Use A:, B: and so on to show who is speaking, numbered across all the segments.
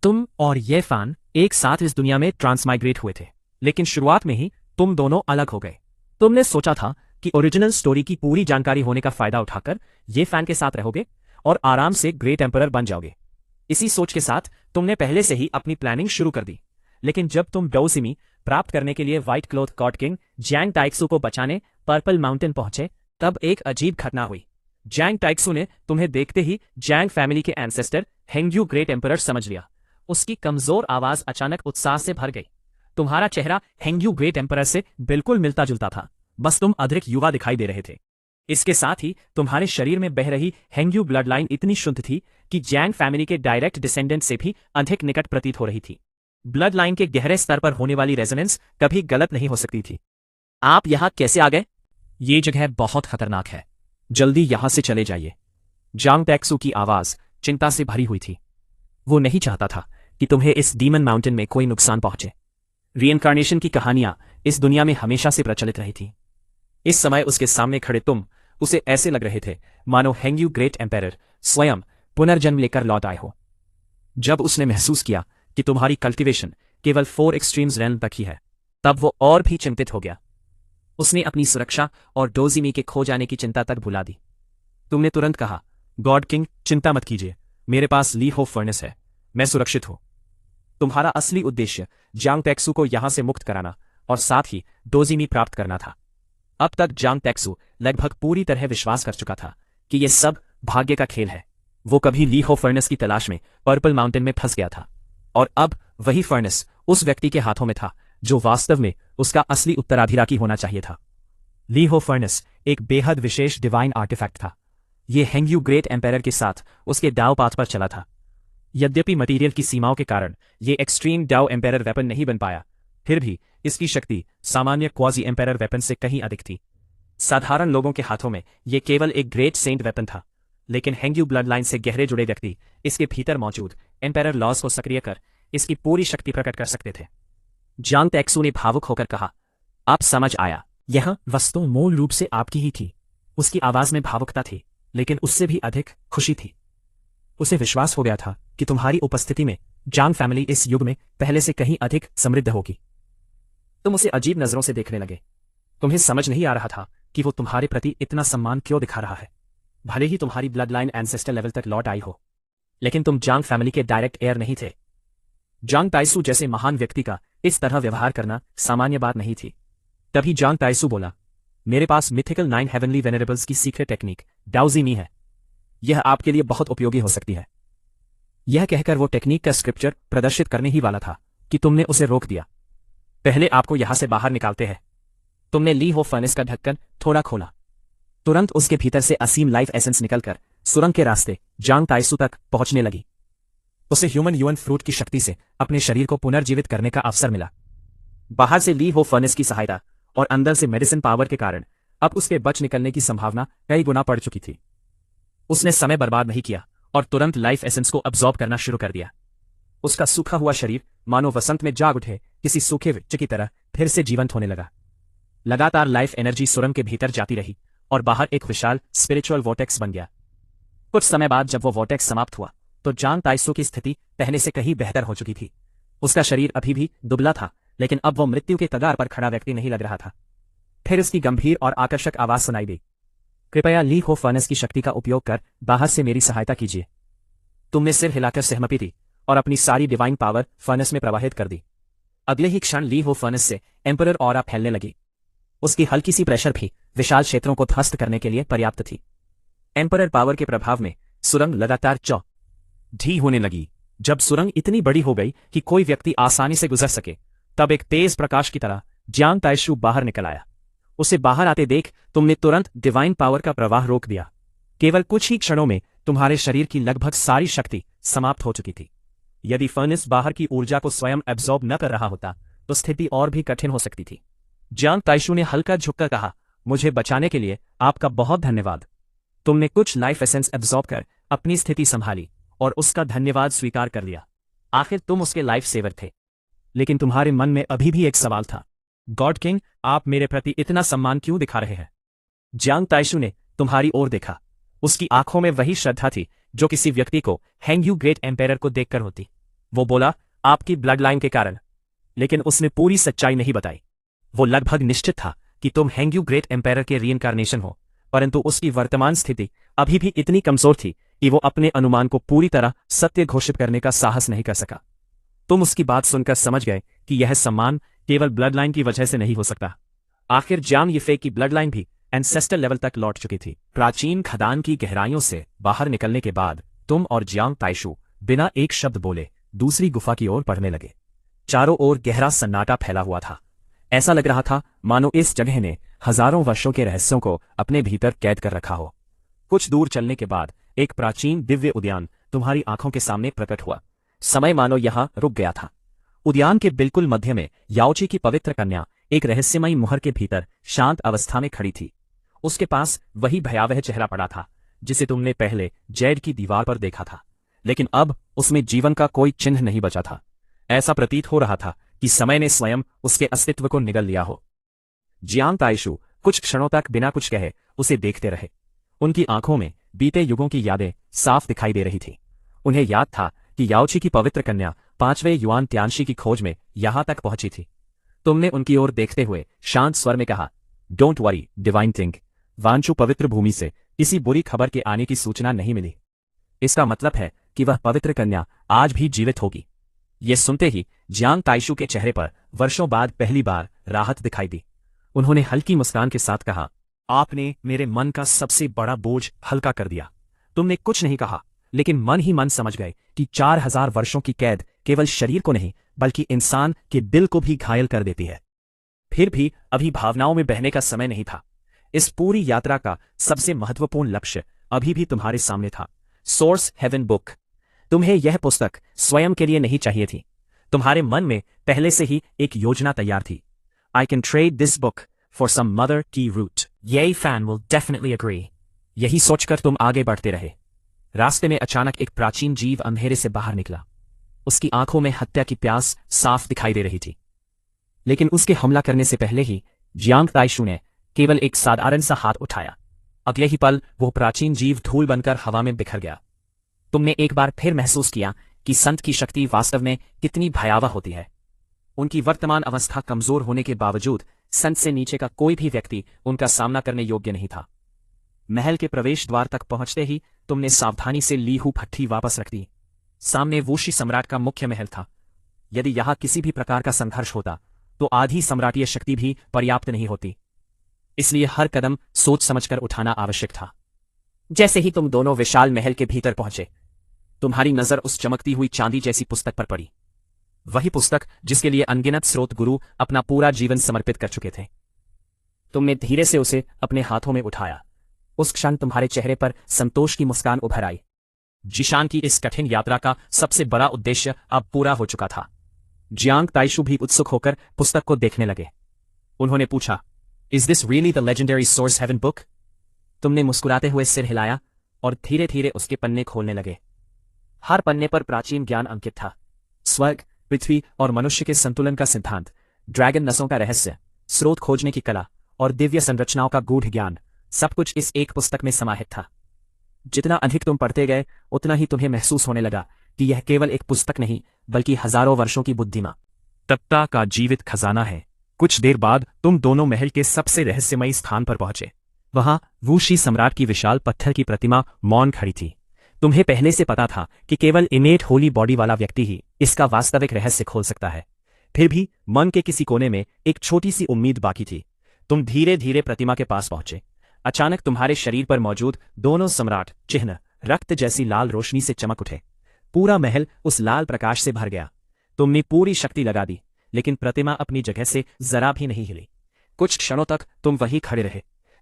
A: तुम और ये फैन एक साथ इस दुनिया में ट्रांसमाइग्रेट हुए थे, लेकिन शुरुआत में ही तुम दोनों अलग हो गए। तुमने सोचा था कि ओरिजिनल स्टोरी की पूरी जानकारी होने का फायदा उठाकर ये फैन के साथ रहोगे और आराम से ग्रेट एम्परर बन जाओगे। इसी सोच के साथ तुमने पहले से ही अपनी प्लानिंग शुरू कर दी। लेकिन जब तुम डोसिमी प्राप्त करने के लिए व्हाइट क्लॉथ गॉड किंग जैंग टाइक्सू को बचाने पर्पल माउंटेन पहुंचे, तब एक अजीब घटना हुई। जैंग टाइक्सू ने तुम्हें देखते ही जैंग फैमिली के एंसेस्टर हेंग्यू ग्रेट एम्परर समझ लिया। उसकी कमजोर आवाज अचानक उत्साह से भर गई। तुम्हारा चेहरा हेंग्यू ग्रेट एम्परर से बिल्कुल मिलता जुलता था, बस तुम अधिक युवा दिखाई दे रहे थे। इसके साथ ही तुम्हारे शरीर में बह रही हेंग्यू ब्लड लाइन इतनी शुद्ध थी कि जैंग फैमिली के डायरेक्ट डिसेंडेंट से भी अधिक निकट प्रतीत हो रही थी। ब्लड लाइन के गहरे स्तर पर होने वाली रेजोनेंस कभी गलत नहीं हो सकती थी। आप यहां कैसे आ गए? ये जगह बहुत खतरनाक है, जल्दी यहां से चले जाइए। जांग टैक्सू की आवाज चिंता से भरी हुई थी। वो नहीं चाहता था कि तुम्हें इस डीमन माउंटेन में कोई नुकसान पहुंचे। रीइंकार्नेशन की कहानियां इस दुनिया में हमेशा से प्रचलित रही थी। इस समय उसके सामने खड़े तुम उसे ऐसे लग रहे थे मानो हेंग्यू ग्रेट एम्पेरर स्वयं पुनर्जन्म लेकर लौट आए हो। जब उसने महसूस किया कि तुम्हारी कल्टीवेशन केवल 4 एक्सट्रीम्स रेल्म तक ही है, तब वो और भी चिंतित हो गया। उसने अपनी सुरक्षा और डोजिमी के खो जाने की चिंता तक भुला दी। तुमने तुरंत कहा, गॉड किंग चिंता मत कीजिए, मेरे पास ली होप फर्नेस है, मैं सुरक्षित हूं। तुम्हारा असली उद्देश्य जांग टैक्सू को यहां से मुक्त कराना और साथ ही डोजिमी प्राप्त करना था। अब तक जांग टैक्सू लगभग पूरी तरह विश्वास कर चुका था कि यह सब भाग्य का खेल है। वो कभी ली होप फर्नेस की तलाश में पर्पल माउंटेन में फंस गया था, और अब वही फर्नेस उस व्यक्ति के हाथों में था जो वास्तव में उसका असली उत्तराधिकारी होना चाहिए था। ली होप फर्नेस एक बेहद विशेष डिवाइन आर्टिफैक्ट था। यह हेंग्यू ग्रेट एम्पेरर के साथ उसके डाओ पाथ पर चला था। यद्यपि मटीरियल की सीमाओं के कारण यह एक्सट्रीम डाओ एम्पेरर वेपन नहीं बन पाया, फिर भी इसकी शक्ति सामान्य क्वाजी एम्पेरर वेपन से कहीं अधिक थी। साधारण लोगों के हाथों में यह केवल एक ग्रेट सेंट वेपन था, लेकिन हेंग्यू ब्लड लाइन से गहरे जुड़े व्यक्ति इसके भीतर मौजूद एम्पेरर लॉज को सक्रिय कर इसकी पूरी शक्ति प्रकट कर सकते थे। जांग टैक्सू ने भावुक होकर कहा, आप समझ आया, यह वस्तु मूल रूप से आपकी ही थी। उसकी आवाज में भावुकता थी, लेकिन उससे भी अधिक खुशी थी। उसे विश्वास हो गया था कि तुम्हारी उपस्थिति में जांग फैमिली इस युग में पहले से कहीं अधिक समृद्ध होगी। तुम उसे अजीब नजरों से देखने लगे। तुम्हें समझ नहीं आ रहा था कि वो तुम्हारे प्रति इतना सम्मान क्यों दिखा रहा है। भले ही तुम्हारी ब्लड लाइन एंसेस्टर लेवल तक लौट आई हो, लेकिन तुम जांग फैमिली के डायरेक्ट एयर नहीं थे। जांग टाइसू जैसे महान व्यक्ति का इस तरह व्यवहार करना सामान्य बात नहीं थी। तभी जांग टाइसू बोला, मेरे पास मिथिकल 9 हेवनली वेनरेबल्स की सीक्रेट टेक्निक डाउजीमी है। यह आपके लिए बहुत उपयोगी हो सकती है। यह कहकर वो टेक्निक का स्क्रिप्चर प्रदर्शित करने ही वाला था कि तुमने उसे रोक दिया। पहले आपको यहां से बाहर निकालते हैं। तुमने ली होप फर्नेस का ढक्कन थोड़ा खोला। तुरंत उसके भीतर से असीम लाइफ एसेंस निकलकर सुरंग के रास्ते जांग टाइसू तक पहुंचने लगी। उसे ह्यूमन यूएन फ्रूट की शक्ति से अपने शरीर को पुनर्जीवित करने का अवसर मिला। बाहर से ली होप फर्नेस की सहायता और अंदर से मेडिसिन पावर के कारण अब उसके बच निकलने की संभावना कई गुना बढ़ चुकी थी। उसने समय बर्बाद नहीं किया और तुरंत लाइफ एसेंस को अब्सॉर्ब करना शुरू कर दिया। उसका सूखा हुआ शरीर मानो वसंत में जाग उठे किसी सूखे वृक्ष की तरह फिर से जीवंत होने लगा। लगातार लाइफ एनर्जी सुरंग के भीतर जाती रही और बाहर एक विशाल स्पिरिचुअल वॉर्टेक्स बन गया। कुछ समय बाद जब वो वॉर्टेक्स समाप्त हुआ तो जांग टाइसू की स्थिति पहले से कहीं बेहतर हो चुकी थी। उसका शरीर अभी भी दुबला था, लेकिन अब वो मृत्यु के कगार पर खड़ा व्यक्ति नहीं लग रहा था। फिर उसकी गंभीर और आकर्षक आवाज सुनाई दी, कृपया ली होप फर्नेस की शक्ति का उपयोग कर बाहर से मेरी सहायता कीजिए। तुमने सिर हिलाकर सहमति दी और अपनी सारी डिवाइन पावर फर्नेस में प्रवाहित कर दी। अगले ही क्षण ली होप फर्नेस से एम्परर ऑरा फैलने लगी। उसकी हल्की सी प्रेशर भी विशाल क्षेत्रों को ध्वस्त करने के लिए पर्याप्त थी। एम्परर पावर के प्रभाव में सुरंग लगातार ढी होने लगी। जब सुरंग इतनी बड़ी हो गई कि कोई व्यक्ति आसानी से गुजर सके, तब एक तेज प्रकाश की तरह जांग टाइसू बाहर निकल आया। उसे बाहर आते देख तुमने तुरंत डिवाइन पावर का प्रवाह रोक दिया। केवल कुछ ही क्षणों में तुम्हारे शरीर की लगभग सारी शक्ति समाप्त हो चुकी थी। यदि फर्नेस बाहर की ऊर्जा को स्वयं एब्जॉर्ब न कर रहा होता तो स्थिति और भी कठिन हो सकती थी। जांग टाइसू ने हल्का झुककर कहा, मुझे बचाने के लिए आपका बहुत धन्यवाद। तुमने कुछ लाइफ एसेंस एब्जॉर्ब कर अपनी स्थिति संभाली और उसका धन्यवाद स्वीकार कर लिया। आखिर तुम उसके लाइफ सेवर थे। लेकिन तुम्हारे मन में अभी भी एक सवाल था, गॉड किंग, आप मेरे प्रति इतना सम्मान क्यों दिखा रहे हैं? जांग टाइसू ने तुम्हारी ओर देखा। उसकी आंखों में वही श्रद्धा थी जो किसी व्यक्ति को हेंग्यू ग्रेट एम्पेरर को देखकर होती। वो बोला, आपकी ब्लड लाइन के कारण। लेकिन उसने पूरी सच्चाई नहीं बताई। वो लगभग निश्चित था कि तुम हेंग्यू ग्रेट एम्पायर के रीइंकारनेशन हो, परंतु उसकी वर्तमान स्थिति अभी भी इतनी कमजोर थी कि वो अपने अनुमान को पूरी तरह सत्य घोषित करने का साहस नहीं कर सका। तुम उसकी बात सुनकर समझ गए कि यह सम्मान केवल ब्लड लाइन की वजह से नहीं हो सकता। आखिर जियांग यीफे की ब्लड लाइन भी एंसेस्टर लेवल तक लौट चुकी थी। प्राचीन खदान की गहराइयों से बाहर निकलने के बाद तुम और जियांग ताइशु बिना एक शब्द बोले दूसरी गुफा की ओर बढ़ने लगे। चारों ओर गहरा सन्नाटा फैला हुआ था। ऐसा लग रहा था मानो इस जगह ने हजारों वर्षों के रहस्यों को अपने भीतर कैद कर रखा हो। कुछ दूर चलने के बाद एक प्राचीन दिव्य उद्यान तुम्हारी आंखों के सामने प्रकट हुआ। समय मानो यहां रुक गया था। उद्यान के बिल्कुल मध्य में याओची की पवित्र कन्या एक रहस्यमयी मुहर के भीतर शांत अवस्था में खड़ी थी। उसके पास वही भयावह चेहरा पड़ा था जिसे तुमने पहले जेड की दीवार पर देखा था, लेकिन अब उसमें जीवन का कोई चिन्ह नहीं बचा था। ऐसा प्रतीत हो रहा था कि समय ने स्वयं उसके अस्तित्व को निगल लिया हो। जियांग ताइशु कुछ क्षणों तक बिना कुछ कहे उसे देखते रहे। उनकी आंखों में बीते युगों की यादें साफ दिखाई दे रही थी। उन्हें याद था कि याओची की पवित्र कन्या 5वें युआन त्यांशी की खोज में यहां तक पहुंची थी। तुमने उनकी ओर देखते हुए शांत स्वर में कहा, don't worry divine thing, Wanchu पवित्र भूमि से किसी बुरी खबर के आने की सूचना नहीं मिली। इसका मतलब है कि वह पवित्र कन्या आज भी जीवित होगी। ये सुनते ही जियांग ताइशु के चेहरे पर वर्षों बाद पहली बार राहत दिखाई दी। उन्होंने हल्की मुस्कान के साथ कहा, आपने मेरे मन का सबसे बड़ा बोझ हल्का कर दिया। तुमने कुछ नहीं कहा, लेकिन मन ही मन समझ गए कि 4000 वर्षों की कैद केवल शरीर को नहीं बल्कि इंसान के दिल को भी घायल कर देती है। फिर भी अभी भावनाओं में बहने का समय नहीं था। इस पूरी यात्रा का सबसे महत्वपूर्ण लक्ष्य अभी भी तुम्हारे सामने था, सोर्स हेवन बुक। तुम्हें यह पुस्तक स्वयं के लिए नहीं चाहिए थी। तुम्हारे मन में पहले से ही एक योजना तैयार थी। I can trade this book for some mother की रूट, ये फैन विल डेफिनेटली अग्री। यही सोचकर तुम आगे बढ़ते रहे। रास्ते में अचानक एक प्राचीन जीव अंधेरे से बाहर निकला। उसकी आंखों में हत्या की प्यास साफ दिखाई दे रही थी। लेकिन उसके हमला करने से पहले ही जियांग ताइशु ने केवल एक साधारण सा हाथ उठाया। अगले ही पल वो प्राचीन जीव धूल बनकर हवा में बिखर गया। तुमने एक बार फिर महसूस किया कि संत की शक्ति वास्तव में कितनी भयावह होती है। उनकी वर्तमान अवस्था कमजोर होने के बावजूद संत से नीचे का कोई भी व्यक्ति उनका सामना करने योग्य नहीं था। महल के प्रवेश द्वार तक पहुंचते ही तुमने सावधानी से ली हुई भट्ठी वापस रख दी। सामने वूशी सम्राट का मुख्य महल था। यदि यहां किसी भी प्रकार का संघर्ष होता तो आधी सम्राटीय शक्ति भी पर्याप्त नहीं होती। इसलिए हर कदम सोच समझकर उठाना आवश्यक था। जैसे ही तुम दोनों विशाल महल के भीतर पहुंचे, तुम्हारी नजर उस चमकती हुई चांदी जैसी पुस्तक पर पड़ी। वही पुस्तक जिसके लिए अनगिनत स्रोत गुरु अपना पूरा जीवन समर्पित कर चुके थे। तुमने धीरे से उसे अपने हाथों में उठाया। उस क्षण तुम्हारे चेहरे पर संतोष की मुस्कान उभर आई। जिशान की इस कठिन यात्रा का सबसे बड़ा उद्देश्य अब पूरा हो चुका था। जियांग ताइशु भी उत्सुक होकर पुस्तक को देखने लगे। उन्होंने पूछा, is this really the legendary source heaven book? तुमने मुस्कुराते हुए सिर हिलाया और धीरे धीरे उसके पन्ने खोलने लगे। हर पन्ने पर प्राचीन ज्ञान अंकित था। स्वर्ग, पृथ्वी और मनुष्य के संतुलन का सिद्धांत, ड्रैगन नसों का रहस्य, स्रोत खोजने की कला और दिव्य संरचनाओं का गूढ़ ज्ञान, सब कुछ इस एक पुस्तक में समाहित था। जितना अधिक तुम पढ़ते गए उतना ही तुम्हें महसूस होने लगा कि यह केवल एक पुस्तक नहीं बल्कि हजारों वर्षों की बुद्धिमा तत्ता का जीवित खजाना है। कुछ देर बाद तुम दोनों महल के सबसे रहस्यमयी स्थान पर पहुंचे। वहां वूशी सम्राट की विशाल पत्थर की प्रतिमा मौन खड़ी थी। तुम्हें पहले से पता था कि केवल इनेट होली बॉडी वाला व्यक्ति ही इसका वास्तविक रहस्य खोल सकता है। फिर भी मन के किसी कोने में एक छोटी सी उम्मीद बाकी थी। तुम धीरे धीरे प्रतिमा के पास पहुंचे। अचानक तुम्हारे शरीर पर मौजूद दोनों सम्राट चिन्ह रक्त जैसी लाल रोशनी से चमक उठे। पूरा महल उस लाल प्रकाश से भर गया। तुमने पूरी शक्ति लगा दी, लेकिन प्रतिमा अपनी जगह से जरा भी नहीं हिली। कुछ क्षणों तक तुम वहीं खड़े रहे।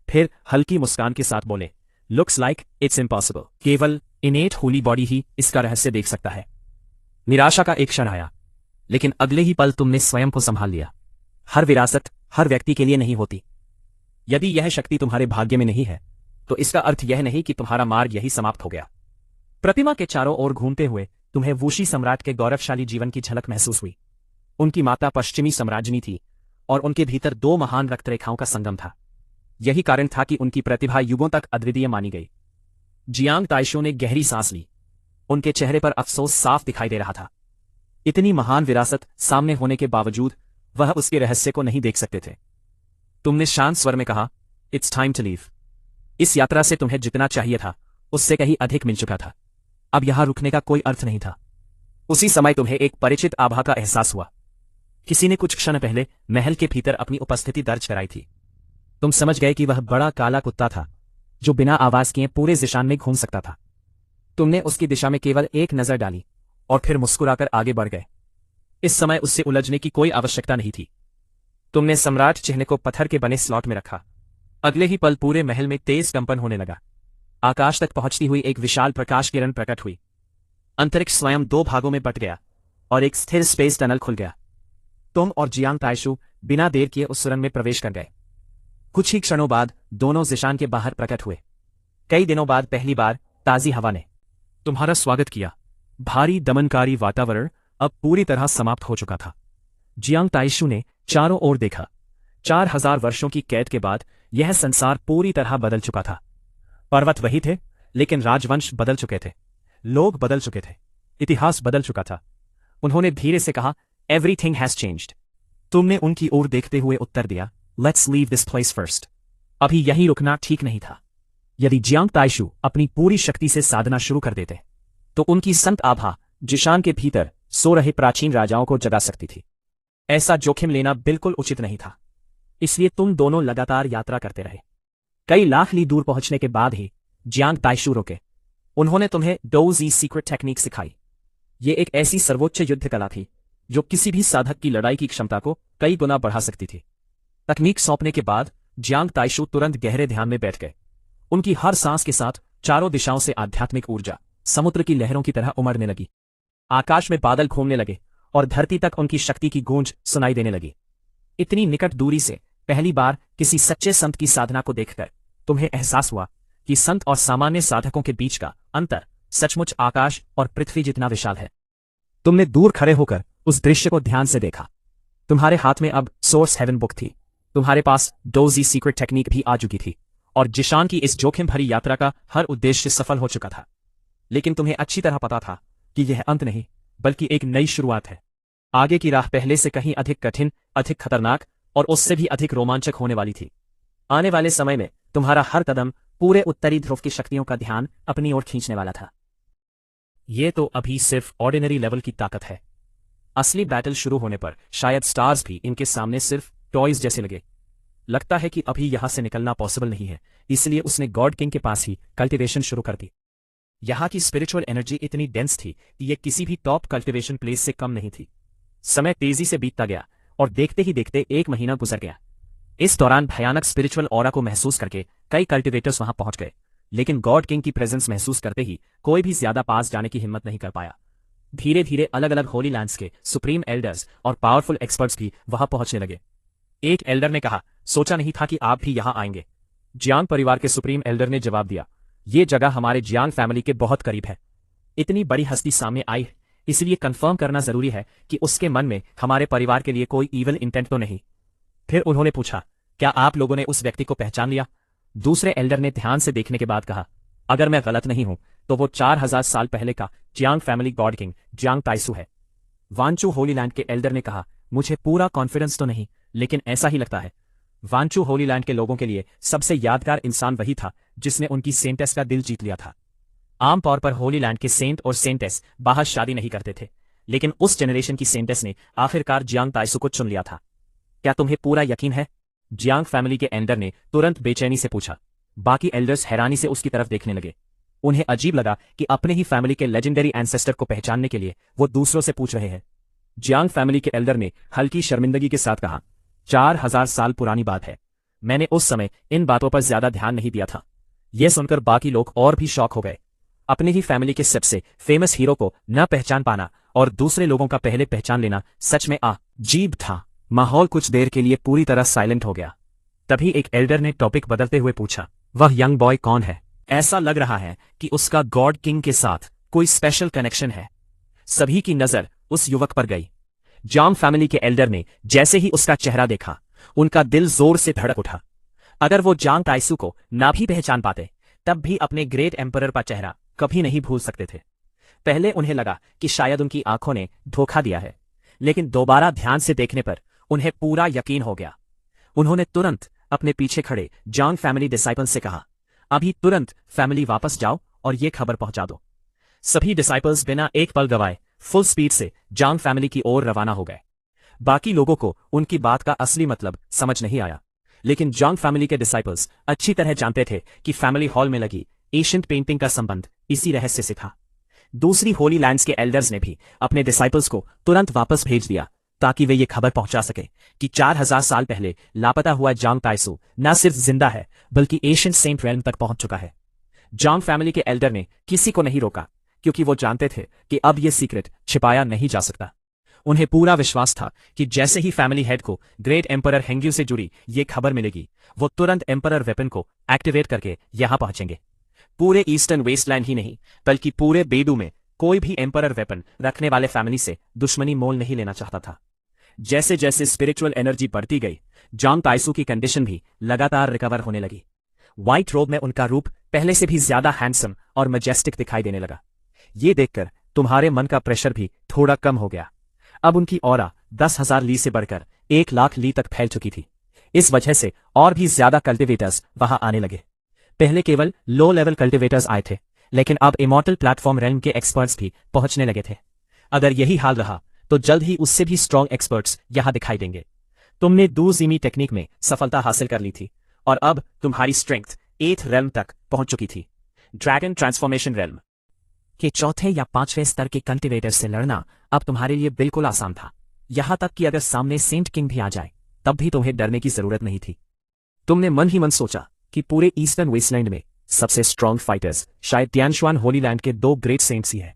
A: फिर हल्की मुस्कान के साथ बोले, लुक्स लाइक इट्स इम्पॉसिबल। केवल इनेट होली बॉडी ही इसका रहस्य देख सकता है। निराशा का एक क्षण आया, लेकिन अगले ही पल तुमने स्वयं को संभाल लिया। हर विरासत हर व्यक्ति के लिए नहीं होती। यदि यह शक्ति तुम्हारे भाग्य में नहीं है तो इसका अर्थ यह नहीं कि तुम्हारा मार्ग यही समाप्त हो गया। प्रतिमा के चारों ओर घूमते हुए तुम्हें वूशी सम्राट के गौरवशाली जीवन की झलक महसूस हुई। उनकी माता पश्चिमी सम्राज्ञी थी और उनके भीतर दो महान रक्तरेखाओं का संगम था। यही कारण था कि उनकी प्रतिभा युगों तक अद्वितीय मानी गई। जियांग ताइशु ने गहरी सांस ली। उनके चेहरे पर अफसोस साफ दिखाई दे रहा था। इतनी महान विरासत सामने होने के बावजूद वह उसके रहस्य को नहीं देख सकते थे। तुमने शांत स्वर में कहा, इट्स टाइम टू लीव। इस यात्रा से तुम्हें जितना चाहिए था उससे कहीं अधिक मिल चुका था। अब यहां रुकने का कोई अर्थ नहीं था। उसी समय तुम्हें एक परिचित आभा का एहसास हुआ। किसी ने कुछ क्षण पहले महल के भीतर अपनी उपस्थिति दर्ज कराई थी। तुम समझ गए कि वह बड़ा काला कुत्ता था जो बिना आवाज किए पूरे जिशान में घूम सकता था। तुमने उसकी दिशा में केवल एक नजर डाली और फिर मुस्कुराकर आगे बढ़ गए। इस समय उससे उलझने की कोई आवश्यकता नहीं थी। तुमने सम्राट चिन्ह को पत्थर के बने स्लॉट में रखा। अगले ही पल पूरे महल में तेज कंपन होने लगा। आकाश तक पहुंचती हुई एक विशाल प्रकाश किरण प्रकट हुई। अंतरिक्ष स्वयं दो भागों में बट गया और एक स्थिर स्पेस टनल खुल गया। तुम और जियांग ताइशु बिना देर किए उस सुरंग में प्रवेश कर गए। कुछ ही क्षणों बाद दोनों जिशान के बाहर प्रकट हुए। कई दिनों बाद पहली बार ताजी हवा ने तुम्हारा स्वागत किया। भारी दमनकारी वातावरण अब पूरी तरह समाप्त हो चुका था। जियांग ताइशु ने चारों ओर देखा। 4000 वर्षों की कैद के बाद यह संसार पूरी तरह बदल चुका था। पर्वत वही थे, लेकिन राजवंश बदल चुके थे, लोग बदल चुके थे, इतिहास बदल चुका था। उन्होंने धीरे से कहा, एवरीथिंग हैज चेंज्ड। तुमने उनकी ओर देखते हुए उत्तर दिया, let's leave this place first. अभी यहीं रुकना ठीक नहीं था। यदि जियांग ताइशु अपनी पूरी शक्ति से साधना शुरू कर देते तो उनकी संत आभा जिशान के भीतर सो रहे प्राचीन राजाओं को जगा सकती थी। ऐसा जोखिम लेना बिल्कुल उचित नहीं था। इसलिए तुम दोनों लगातार यात्रा करते रहे। कई लाख ली दूर पहुंचने के बाद ही जियांग ताइशु रुके। उन्होंने तुम्हें डोजी सीक्रेट टेक्निक सिखाई। ये एक ऐसी सर्वोच्च युद्ध कला थी जो किसी भी साधक की लड़ाई की क्षमता को कई गुना बढ़ा सकती थी। तकनीक सौंपने के बाद जियांग ताइशु तुरंत गहरे ध्यान में बैठ गए। उनकी हर सांस के साथ चारों दिशाओं से आध्यात्मिक ऊर्जा समुद्र की लहरों की तरह उमड़ने लगी। आकाश में बादल घूमने लगे और धरती तक उनकी शक्ति की गूंज सुनाई देने लगी। इतनी निकट दूरी से पहली बार किसी सच्चे संत की साधना को देखकर तुम्हें एहसास हुआ कि संत और सामान्य साधकों के बीच का अंतर सचमुच आकाश और पृथ्वी जितना विशाल है। तुमने दूर खड़े होकर उस दृश्य को ध्यान से देखा। तुम्हारे हाथ में अब सोर्स हेवन बुक थी। तुम्हारे पास डोजी सीक्रेट टेक्निक भी आ चुकी थी और जिशान की इस जोखिम भरी यात्रा का हर उद्देश्य सफल हो चुका था। लेकिन तुम्हें अच्छी तरह पता था कि यह अंत नहीं, बल्कि एक नई शुरुआत है। आगे की राह पहले से कहीं अधिक कठिन, अधिक खतरनाक और उससे भी अधिक रोमांचक होने वाली थी। आने वाले समय में तुम्हारा हर कदम पूरे उत्तरी ध्रुव की शक्तियों का ध्यान अपनी ओर खींचने वाला था। यह तो अभी सिर्फ ऑर्डिनरी लेवल की ताकत है। असली बैटल शुरू होने पर शायद स्टार्स भी इनके सामने सिर्फ टॉयज जैसे लगे। लगता है कि अभी यहां से निकलना पॉसिबल नहीं है, इसलिए उसने गॉड किंग के पास ही कल्टीवेशन शुरू कर दी। यहां की स्पिरिचुअल एनर्जी इतनी डेंस थी कि यह किसी भी टॉप कल्टीवेशन प्लेस से कम नहीं थी। समय तेजी से बीतता गया और देखते ही देखते 1 महीना गुजर गया। इस दौरान भयानक स्पिरिचुअल ऑरा को महसूस करके कई कल्टिवेटर्स वहां पहुंच गए, लेकिन गॉड किंग की प्रेजेंस महसूस करते ही कोई भी ज्यादा पास जाने की हिम्मत नहीं कर पाया। धीरे धीरे अलग अलग होली लैंड्स के सुप्रीम एल्डर्स और पावरफुल एक्सपर्ट्स भी वहां पहुंचने लगे। एक एल्डर ने कहा, सोचा नहीं था कि आप भी यहां आएंगे। जियांग परिवार के सुप्रीम एल्डर ने जवाब दिया, ये जगह हमारे जियांग फैमिली के बहुत करीब है। इतनी बड़ी हस्ती सामने आई है, इसलिए कंफर्म करना जरूरी है कि उसके मन में हमारे परिवार के लिए कोई इविल इंटेंट तो नहीं। फिर उन्होंने पूछा, क्या आप लोगों ने उस व्यक्ति को पहचान लिया? दूसरे एल्डर ने ध्यान से देखने के बाद कहा, अगर मैं गलत नहीं हूं तो वो 4000 साल पहले का Jiang family god king Jiang Taisu है। वांचू होलीलैंड के एल्डर ने कहा, मुझे पूरा कॉन्फिडेंस तो नहीं, लेकिन ऐसा ही लगता है। वांचू होलीलैंड के लोगों के लिए सबसे यादगार इंसान वही था जिसने उनकी सेंटेस का दिल जीत लिया था। आमतौर पर होलीलैंड के सेंट और सेंटेस बाहर शादी नहीं करते थे, लेकिन उस जनरेशन की सेंटेस ने आखिरकार जियांग ताइसु को चुन लिया था। क्या तुम्हें पूरा यकीन है? जियांग फैमिली के एल्डर ने तुरंत बेचैनी से पूछा। बाकी एल्डर्स हैरानी से उसकी तरफ देखने लगे। उन्हें अजीब लगा कि अपने ही फैमिली के लेजेंडरी एंसेस्टर को पहचानने के लिए वो दूसरों से पूछ रहे हैं। जियांग फैमिली के एल्डर ने हल्की शर्मिंदगी के साथ कहा, 4000 साल पुरानी बात है। मैंने उस समय इन बातों पर ज्यादा ध्यान नहीं दिया था। यह सुनकर बाकी लोग और भी शॉक हो गए। अपने ही फैमिली के सबसे फेमस हीरो को न पहचान पाना और दूसरे लोगों का पहले पहचान लेना सच में अजीब था। माहौल कुछ देर के लिए पूरी तरह साइलेंट हो गया। तभी एक एल्डर ने टॉपिक बदलते हुए पूछा, वह यंग बॉय कौन है? ऐसा लग रहा है कि उसका गॉड किंग के साथ कोई स्पेशल कनेक्शन है। सभी की नजर उस युवक पर गई। जियांग फैमिली के एल्डर ने जैसे ही उसका चेहरा देखा, उनका दिल जोर से धड़क उठा। अगर वो जियांग ताइसु को ना भी पहचान पाते, तब भी अपने ग्रेट एम्परर का चेहरा कभी नहीं भूल सकते थे। पहले उन्हें लगा कि शायद उनकी आंखों ने धोखा दिया है, लेकिन दोबारा ध्यान से देखने पर उन्हें पूरा यकीन हो गया। उन्होंने तुरंत अपने पीछे खड़े जांग फैमिली डिसाइपल्स से कहा, अभी तुरंत फैमिली वापस जाओ और ये खबर पहुंचा दो। सभी डिसाइपल्स बिना एक पल गवाए फुल स्पीड से जांग फैमिली की ओर रवाना हो गए। बाकी लोगों को उनकी बात का असली मतलब समझ नहीं आया, लेकिन जांग फैमिली के डिसाइपल्स अच्छी तरह जानते थे कि फैमिली हॉल में लगी एशियंट पेंटिंग का संबंध इसी रहस्य से था। दूसरी होली लैंड्स के एल्डर्स ने भी अपने डिसाइपल्स को तुरंत वापस भेज दिया ताकि वे ये खबर पहुंचा सके कि 4000 साल पहले लापता हुआ जांग ताइसू न सिर्फ जिंदा है बल्कि एशियंट सेंट रेल्म तक पहुंच चुका है। जांग फैमिली के एल्डर ने किसी को नहीं रोका क्योंकि वो जानते थे कि अब ये सीक्रेट छिपाया नहीं जा सकता। उन्हें पूरा विश्वास था कि जैसे ही फैमिली हेड को ग्रेट एम्परर हेंग्यू से जुड़ी ये खबर मिलेगी, वो तुरंत एम्परर वेपन को एक्टिवेट करके यहां पहुंचेंगे। पूरे ईस्टर्न वेस्टलैंड ही नहीं बल्कि पूरे बेडू में कोई भी एम्परर वेपन रखने वाले फैमिली से दुश्मनी मोल नहीं लेना चाहता था। जैसे जैसे स्पिरिचुअल एनर्जी बढ़ती गई, जांग ताइसू की कंडीशन भी लगातार रिकवर होने लगी। व्हाइट रोब में उनका रूप पहले से भी ज्यादा हैंडसम और मजेस्टिक दिखाई देने लगा। ये देखकर तुम्हारे मन का प्रेशर भी थोड़ा कम हो गया। अब उनकी ऑरा 10,000 ली से बढ़कर 1,00,000 ली तक फैल चुकी थी। इस वजह से और भी ज्यादा कल्टिवेटर्स वहां आने लगे। पहले केवल लो लेवल कल्टिवेटर्स आए थे, लेकिन अब इमॉर्टल प्लेटफॉर्म रेल्म के एक्सपर्ट्स भी पहुंचने लगे थे। अगर यही हाल रहा तो जल्द ही उससे भी स्ट्रॉन्ग एक्सपर्ट्स यहां दिखाई देंगे। तुमने दूजीमी टेक्निक में सफलता हासिल कर ली थी और अब तुम्हारी स्ट्रेंथ 8th रेल्म तक पहुंच चुकी थी। ड्रैगन ट्रांसफॉर्मेशन रेल्म के चौथे या 5वें स्तर के कल्टिवेटर से लड़ना अब तुम्हारे लिए बिल्कुल आसान था। यहां तक कि अगर सामने सेंट किंग भी आ जाए तब भी तुम्हें डरने की जरूरत नहीं थी। तुमने मन ही मन सोचा कि पूरे ईस्टर्न वेस्टलैंड में सबसे स्ट्रॉन्ग फाइटर्स शायद तियानशुआन होली लैंड के 2 ग्रेट सेंट्स ही हैं,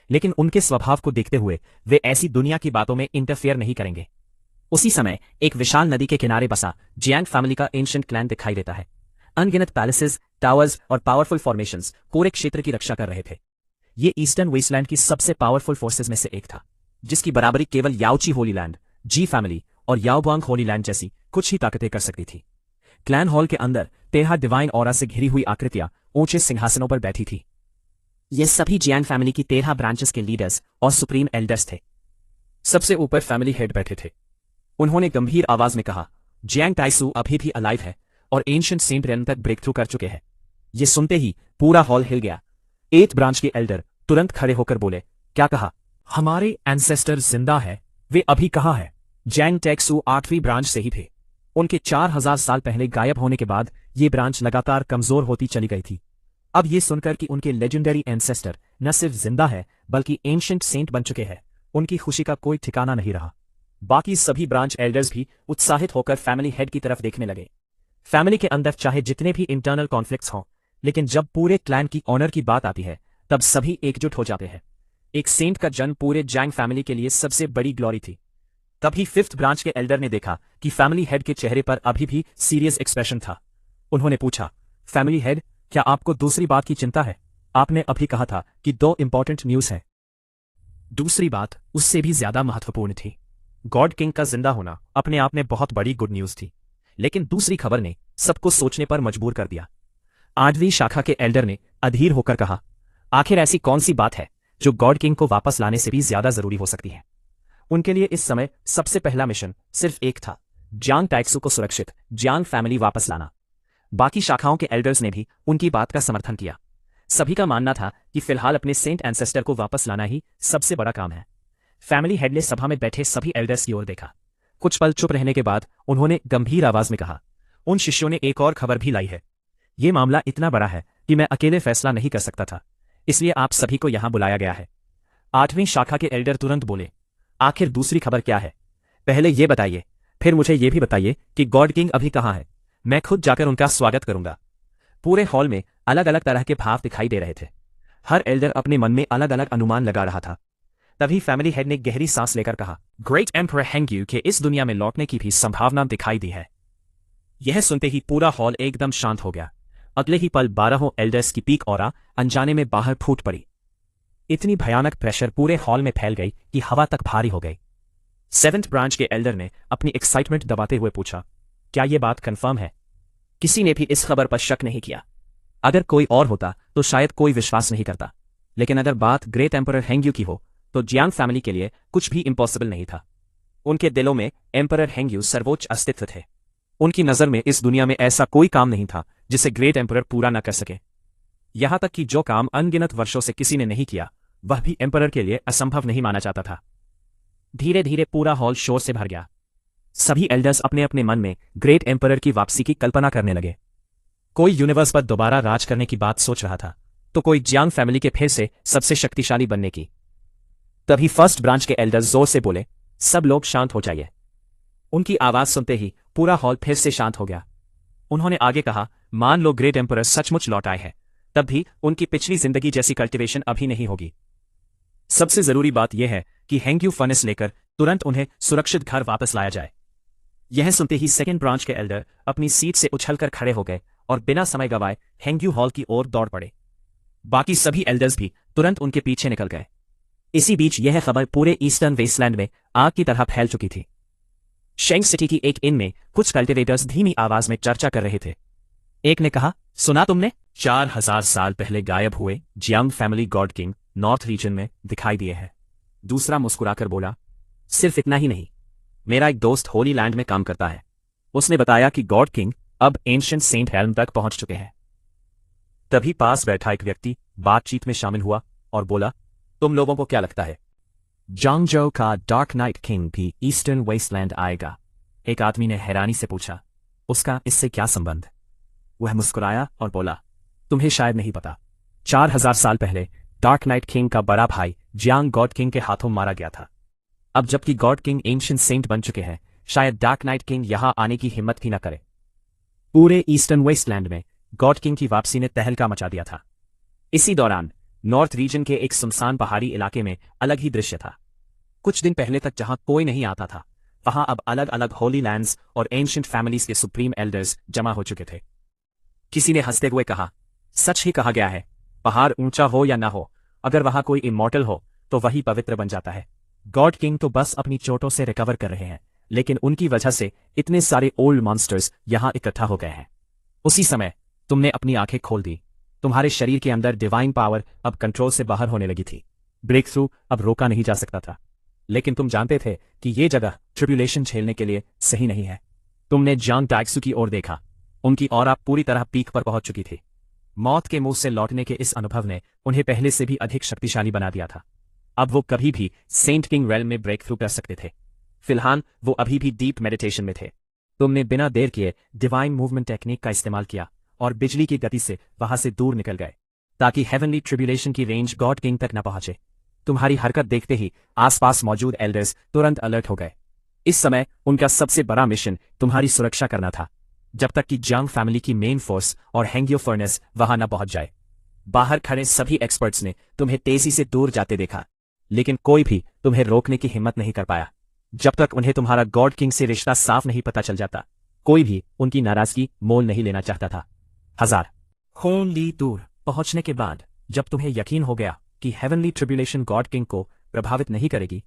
A: लेकिन उनके स्वभाव को देखते हुए वे ऐसी दुनिया की बातों में इंटरफेयर नहीं करेंगे। उसी समय एक विशाल नदी के किनारे बसा जियांग फैमिली का एंशिएंट क्लैन दिखाई देता है। अनगिनत पैलेसेस, टावर्स और पावरफुल फॉर्मेशंस पूरे क्षेत्र की रक्षा कर रहे थे। ये ईस्टर्न वेस्टलैंड की सबसे पावरफुल फोर्सेस में से एक था, जिसकी बराबरी केवल याओची होली लैंड, जी फैमिली और याओबुआंग होली लैंड जैसी कुछ ही ताकतें कर सकती थी। क्लैन हॉल के अंदर 13 डिवाइन ऑरा से घिरी हुई आकृतियां ऊंचे सिंहासनों पर बैठी थी। ये सभी जियांग फैमिली की 13 ब्रांचेस के लीडर्स और सुप्रीम एल्डर्स थे। सबसे ऊपर फैमिली हेड बैठे थे। उन्होंने गंभीर आवाज में कहा, जियांग ताइसू अभी भी अलाइव है और एंशिएंट सेंट रेल्म तक ब्रेक थ्रू कर चुके हैं। ये सुनते ही पूरा हॉल हिल गया। 8th ब्रांच के एल्डर तुरंत खड़े होकर बोले, क्या कहा? हमारे एंसेस्टर जिंदा है। वे अभी कहाँ है? जैंग टैक्सू 8वीं ब्रांच से ही थे। उनके 4000 साल पहले गायब होने के बाद ये ब्रांच लगातार कमजोर होती चली गई थी। अब ये सुनकर कि उनके लेजेंडरी एंसेस्टर न सिर्फ जिंदा है बल्कि एंशिएंट सेंट बन चुके हैं, उनकी खुशी का कोई ठिकाना नहीं रहा। बाकी सभी ब्रांच एल्डर्स भी उत्साहित होकर फैमिली हेड की तरफ देखने लगे। फैमिली के अंदर चाहे जितने भी इंटरनल कॉन्फ्लिक्ट्स हों, लेकिन जब पूरे क्लैन की ऑनर की बात आती है तब सभी एकजुट हो जाते हैं। एक सेंट का जन्म पूरे जैंग फैमिली के लिए सबसे बड़ी ग्लोरी थी। तभी 5th ब्रांच के एल्डर ने देखा कि फैमिली हेड के चेहरे पर अभी भी सीरियस एक्सप्रेशन था। उन्होंने पूछा, फैमिली हेड, क्या आपको दूसरी बात की चिंता है? आपने अभी कहा था कि 2 इंपॉर्टेंट न्यूज है। दूसरी बात उससे भी ज्यादा महत्वपूर्ण थी। गॉड किंग का जिंदा होना अपने आप में बहुत बड़ी गुड न्यूज थी, लेकिन दूसरी खबर ने सबको सोचने पर मजबूर कर दिया। 8वीं शाखा के एल्डर ने अधीर होकर कहा, आखिर ऐसी कौन सी बात है जो गॉड किंग को वापस लाने से भी ज्यादा जरूरी हो सकती है? उनके लिए इस समय सबसे पहला मिशन सिर्फ एक था, जियांग टैक्सू को सुरक्षित जियांग फैमिली वापस लाना। बाकी शाखाओं के एल्डर्स ने भी उनकी बात का समर्थन किया। सभी का मानना था कि फिलहाल अपने सेंट एंसेस्टर को वापस लाना ही सबसे बड़ा काम है। फैमिली हेड ने सभा में बैठे सभी एल्डर्स की ओर देखा। कुछ पल चुप रहने के बाद उन्होंने गंभीर आवाज में कहा, उन शिष्यों ने एक और खबर भी लाई है। ये मामला इतना बड़ा है कि मैं अकेले फैसला नहीं कर सकता था, इसलिए आप सभी को यहां बुलाया गया है। 8वीं शाखा के एल्डर तुरंत बोले, आखिर दूसरी खबर क्या है? पहले ये बताइए, फिर मुझे ये भी बताइए कि गॉड किंग अभी कहां है। मैं खुद जाकर उनका स्वागत करूंगा। पूरे हॉल में अलग अलग तरह के भाव दिखाई दे रहे थे। हर एल्डर अपने मन में अलग अलग अनुमान लगा रहा था। तभी फैमिली हेड ने गहरी सांस लेकर कहा, ग्रेट एम्परर हेंग्यू के इस दुनिया में लौटने की भी संभावना दिखाई दी है। यह सुनते ही पूरा हॉल एकदम शांत हो गया। अगले ही पल 12 एल्डर्स की पीक ऑरा अनजाने में बाहर फूट पड़ी। इतनी भयानक प्रेशर पूरे हॉल में फैल गई कि हवा तक भारी हो गई। 7th ब्रांच के एल्डर ने अपनी एक्साइटमेंट दबाते हुए पूछा, क्या यह बात कंफर्म है? किसी ने भी इस खबर पर शक नहीं किया। अगर कोई और होता तो शायद कोई विश्वास नहीं करता, लेकिन अगर बात ग्रेट एम्परर हेंग्यू की हो तो जियांग फैमिली के लिए कुछ भी इम्पॉसिबल नहीं था। उनके दिलों में एम्परर हेंग्यू सर्वोच्च अस्तित्व थे। उनकी नज़र में इस दुनिया में ऐसा कोई काम नहीं था जिसे ग्रेट एम्परर पूरा न कर सके। यहां तक कि जो काम अनगिनत वर्षों से किसी ने नहीं किया वह भी एम्परर के लिए असंभव नहीं माना जाता था। धीरे धीरे पूरा हॉल शोर से भर गया। सभी एल्डर्स अपने अपने मन में ग्रेट एम्परर की वापसी की कल्पना करने लगे। कोई यूनिवर्स पर दोबारा राज करने की बात सोच रहा था तो कोई जियांग फैमिली के फिर से सबसे शक्तिशाली बनने की। तभी फर्स्ट ब्रांच के एल्डर्स जोर से बोले, सब लोग शांत हो जाइए। उनकी आवाज सुनते ही पूरा हॉल फिर से शांत हो गया। उन्होंने आगे कहा, मान लो ग्रेट एम्परर सचमुच लौट आए हैं, तब भी उनकी पिछली जिंदगी जैसी कल्टिवेशन अभी नहीं होगी। सबसे जरूरी बात यह है कि हेंग्यू फर्नेस लेकर तुरंत उन्हें सुरक्षित घर वापस लाया जाए। यह सुनते ही सेकेंड ब्रांच के एल्डर अपनी सीट से उछलकर खड़े हो गए और बिना समय गवाए हेंग्यू हॉल की ओर दौड़ पड़े। बाकी सभी एल्डर्स भी तुरंत उनके पीछे निकल गए। इसी बीच यह खबर पूरे ईस्टर्न वेस्टलैंड में आग की तरह फैल चुकी थी। शेंग सिटी की एक इन में कुछ कल्टिवेटर्स धीमी आवाज में चर्चा कर रहे थे। एक ने कहा, सुना तुमने? 4000 साल पहले गायब हुए Jiang family god king north region में दिखाई दिए हैं। दूसरा मुस्कुराकर बोला, सिर्फ इतना ही नहीं, मेरा एक दोस्त होली लैंड में काम करता है। उसने बताया कि गॉड किंग अब एंशिएंट सेंट हेल्म तक पहुंच चुके हैं। तभी पास बैठा एक व्यक्ति बातचीत में शामिल हुआ और बोला, तुम लोगों को क्या लगता है जांगजो का डार्क नाइट किंग भी ईस्टर्न वेस्टलैंड आएगा? एक आदमी ने हैरानी से पूछा, उसका इससे क्या संबंध? वह मुस्कुराया और बोला, तुम्हें शायद नहीं पता, 4000 साल पहले डार्क नाइट किंग का बड़ा भाई जियांग गॉड किंग के हाथों मारा गया था। अब जबकि गॉड किंग एंशिएंट सेंट बन चुके हैं, शायद डार्क नाइट किंग यहां आने की हिम्मत भी न करे। पूरे ईस्टर्न वेस्टलैंड में गॉड किंग की वापसी ने तहलका मचा दिया था। इसी दौरान नॉर्थ रीजन के एक सुनसान पहाड़ी इलाके में अलग ही दृश्य था। कुछ दिन पहले तक जहां कोई नहीं आता था, वहां अब अलग अलग होली लैंड्स और एंशिएंट फैमिलीज के सुप्रीम एल्डर्स जमा हो चुके थे। किसी ने हंसते हुए कहा, सच ही कहा गया है, पहाड़ ऊंचा हो या ना हो, अगर वहां कोई इमॉर्टल हो तो वही पवित्र बन जाता है। गॉड किंग तो बस अपनी चोटों से रिकवर कर रहे हैं, लेकिन उनकी वजह से इतने सारे ओल्ड मॉन्स्टर्स यहां इकट्ठा हो गए हैं। उसी समय तुमने अपनी आंखें खोल दी। तुम्हारे शरीर के अंदर डिवाइन पावर अब कंट्रोल से बाहर होने लगी थी। ब्रेक थ्रू अब रोका नहीं जा सकता था। लेकिन तुम जानते थे कि ये जगह ट्रिब्यूलेशन झेलने के लिए सही नहीं है। तुमने जांग डाइक्सू की ओर देखा। उनकी ऑरा पूरी तरह पीक पर पहुंच चुकी थी। मौत के मुंह से लौटने के इस अनुभव ने उन्हें पहले से भी अधिक शक्तिशाली बना दिया था। अब वो कभी भी सेंट किंग रेल्म में ब्रेक थ्रू कर सकते थे। फिलहाल वो अभी भी डीप मेडिटेशन में थे। तुमने बिना देर किए डिवाइन मूवमेंट टेक्निक का इस्तेमाल किया और बिजली की गति से वहां से दूर निकल गए, ताकि हेवनली ट्रिब्यूलेशन की रेंज गॉड किंग तक न पहुंचे। तुम्हारी हरकत देखते ही आसपास मौजूद एल्डर्स तुरंत अलर्ट हो गए। इस समय उनका सबसे बड़ा मिशन तुम्हारी सुरक्षा करना था, जब तक कि जियांग फैमिली की मेन फोर्स और हेंग्यो फर्नेस वहां न पहुंच जाए। बाहर खड़े सभी एक्सपर्ट्स ने तुम्हें तेजी से दूर जाते देखा, लेकिन कोई भी तुम्हें रोकने की हिम्मत नहीं कर पाया। जब तक उन्हें तुम्हारा गॉड किंग से रिश्ता साफ नहीं पता चल जाता, कोई भी उनकी नाराजगी मोल नहीं लेना चाहता था। 1000 होली दूर पहुंचने के बाद जब तुम्हें यकीन हो गया कि हेवनली ट्रिब्यूलेशन गॉड किंग को प्रभावित नहीं करेगी,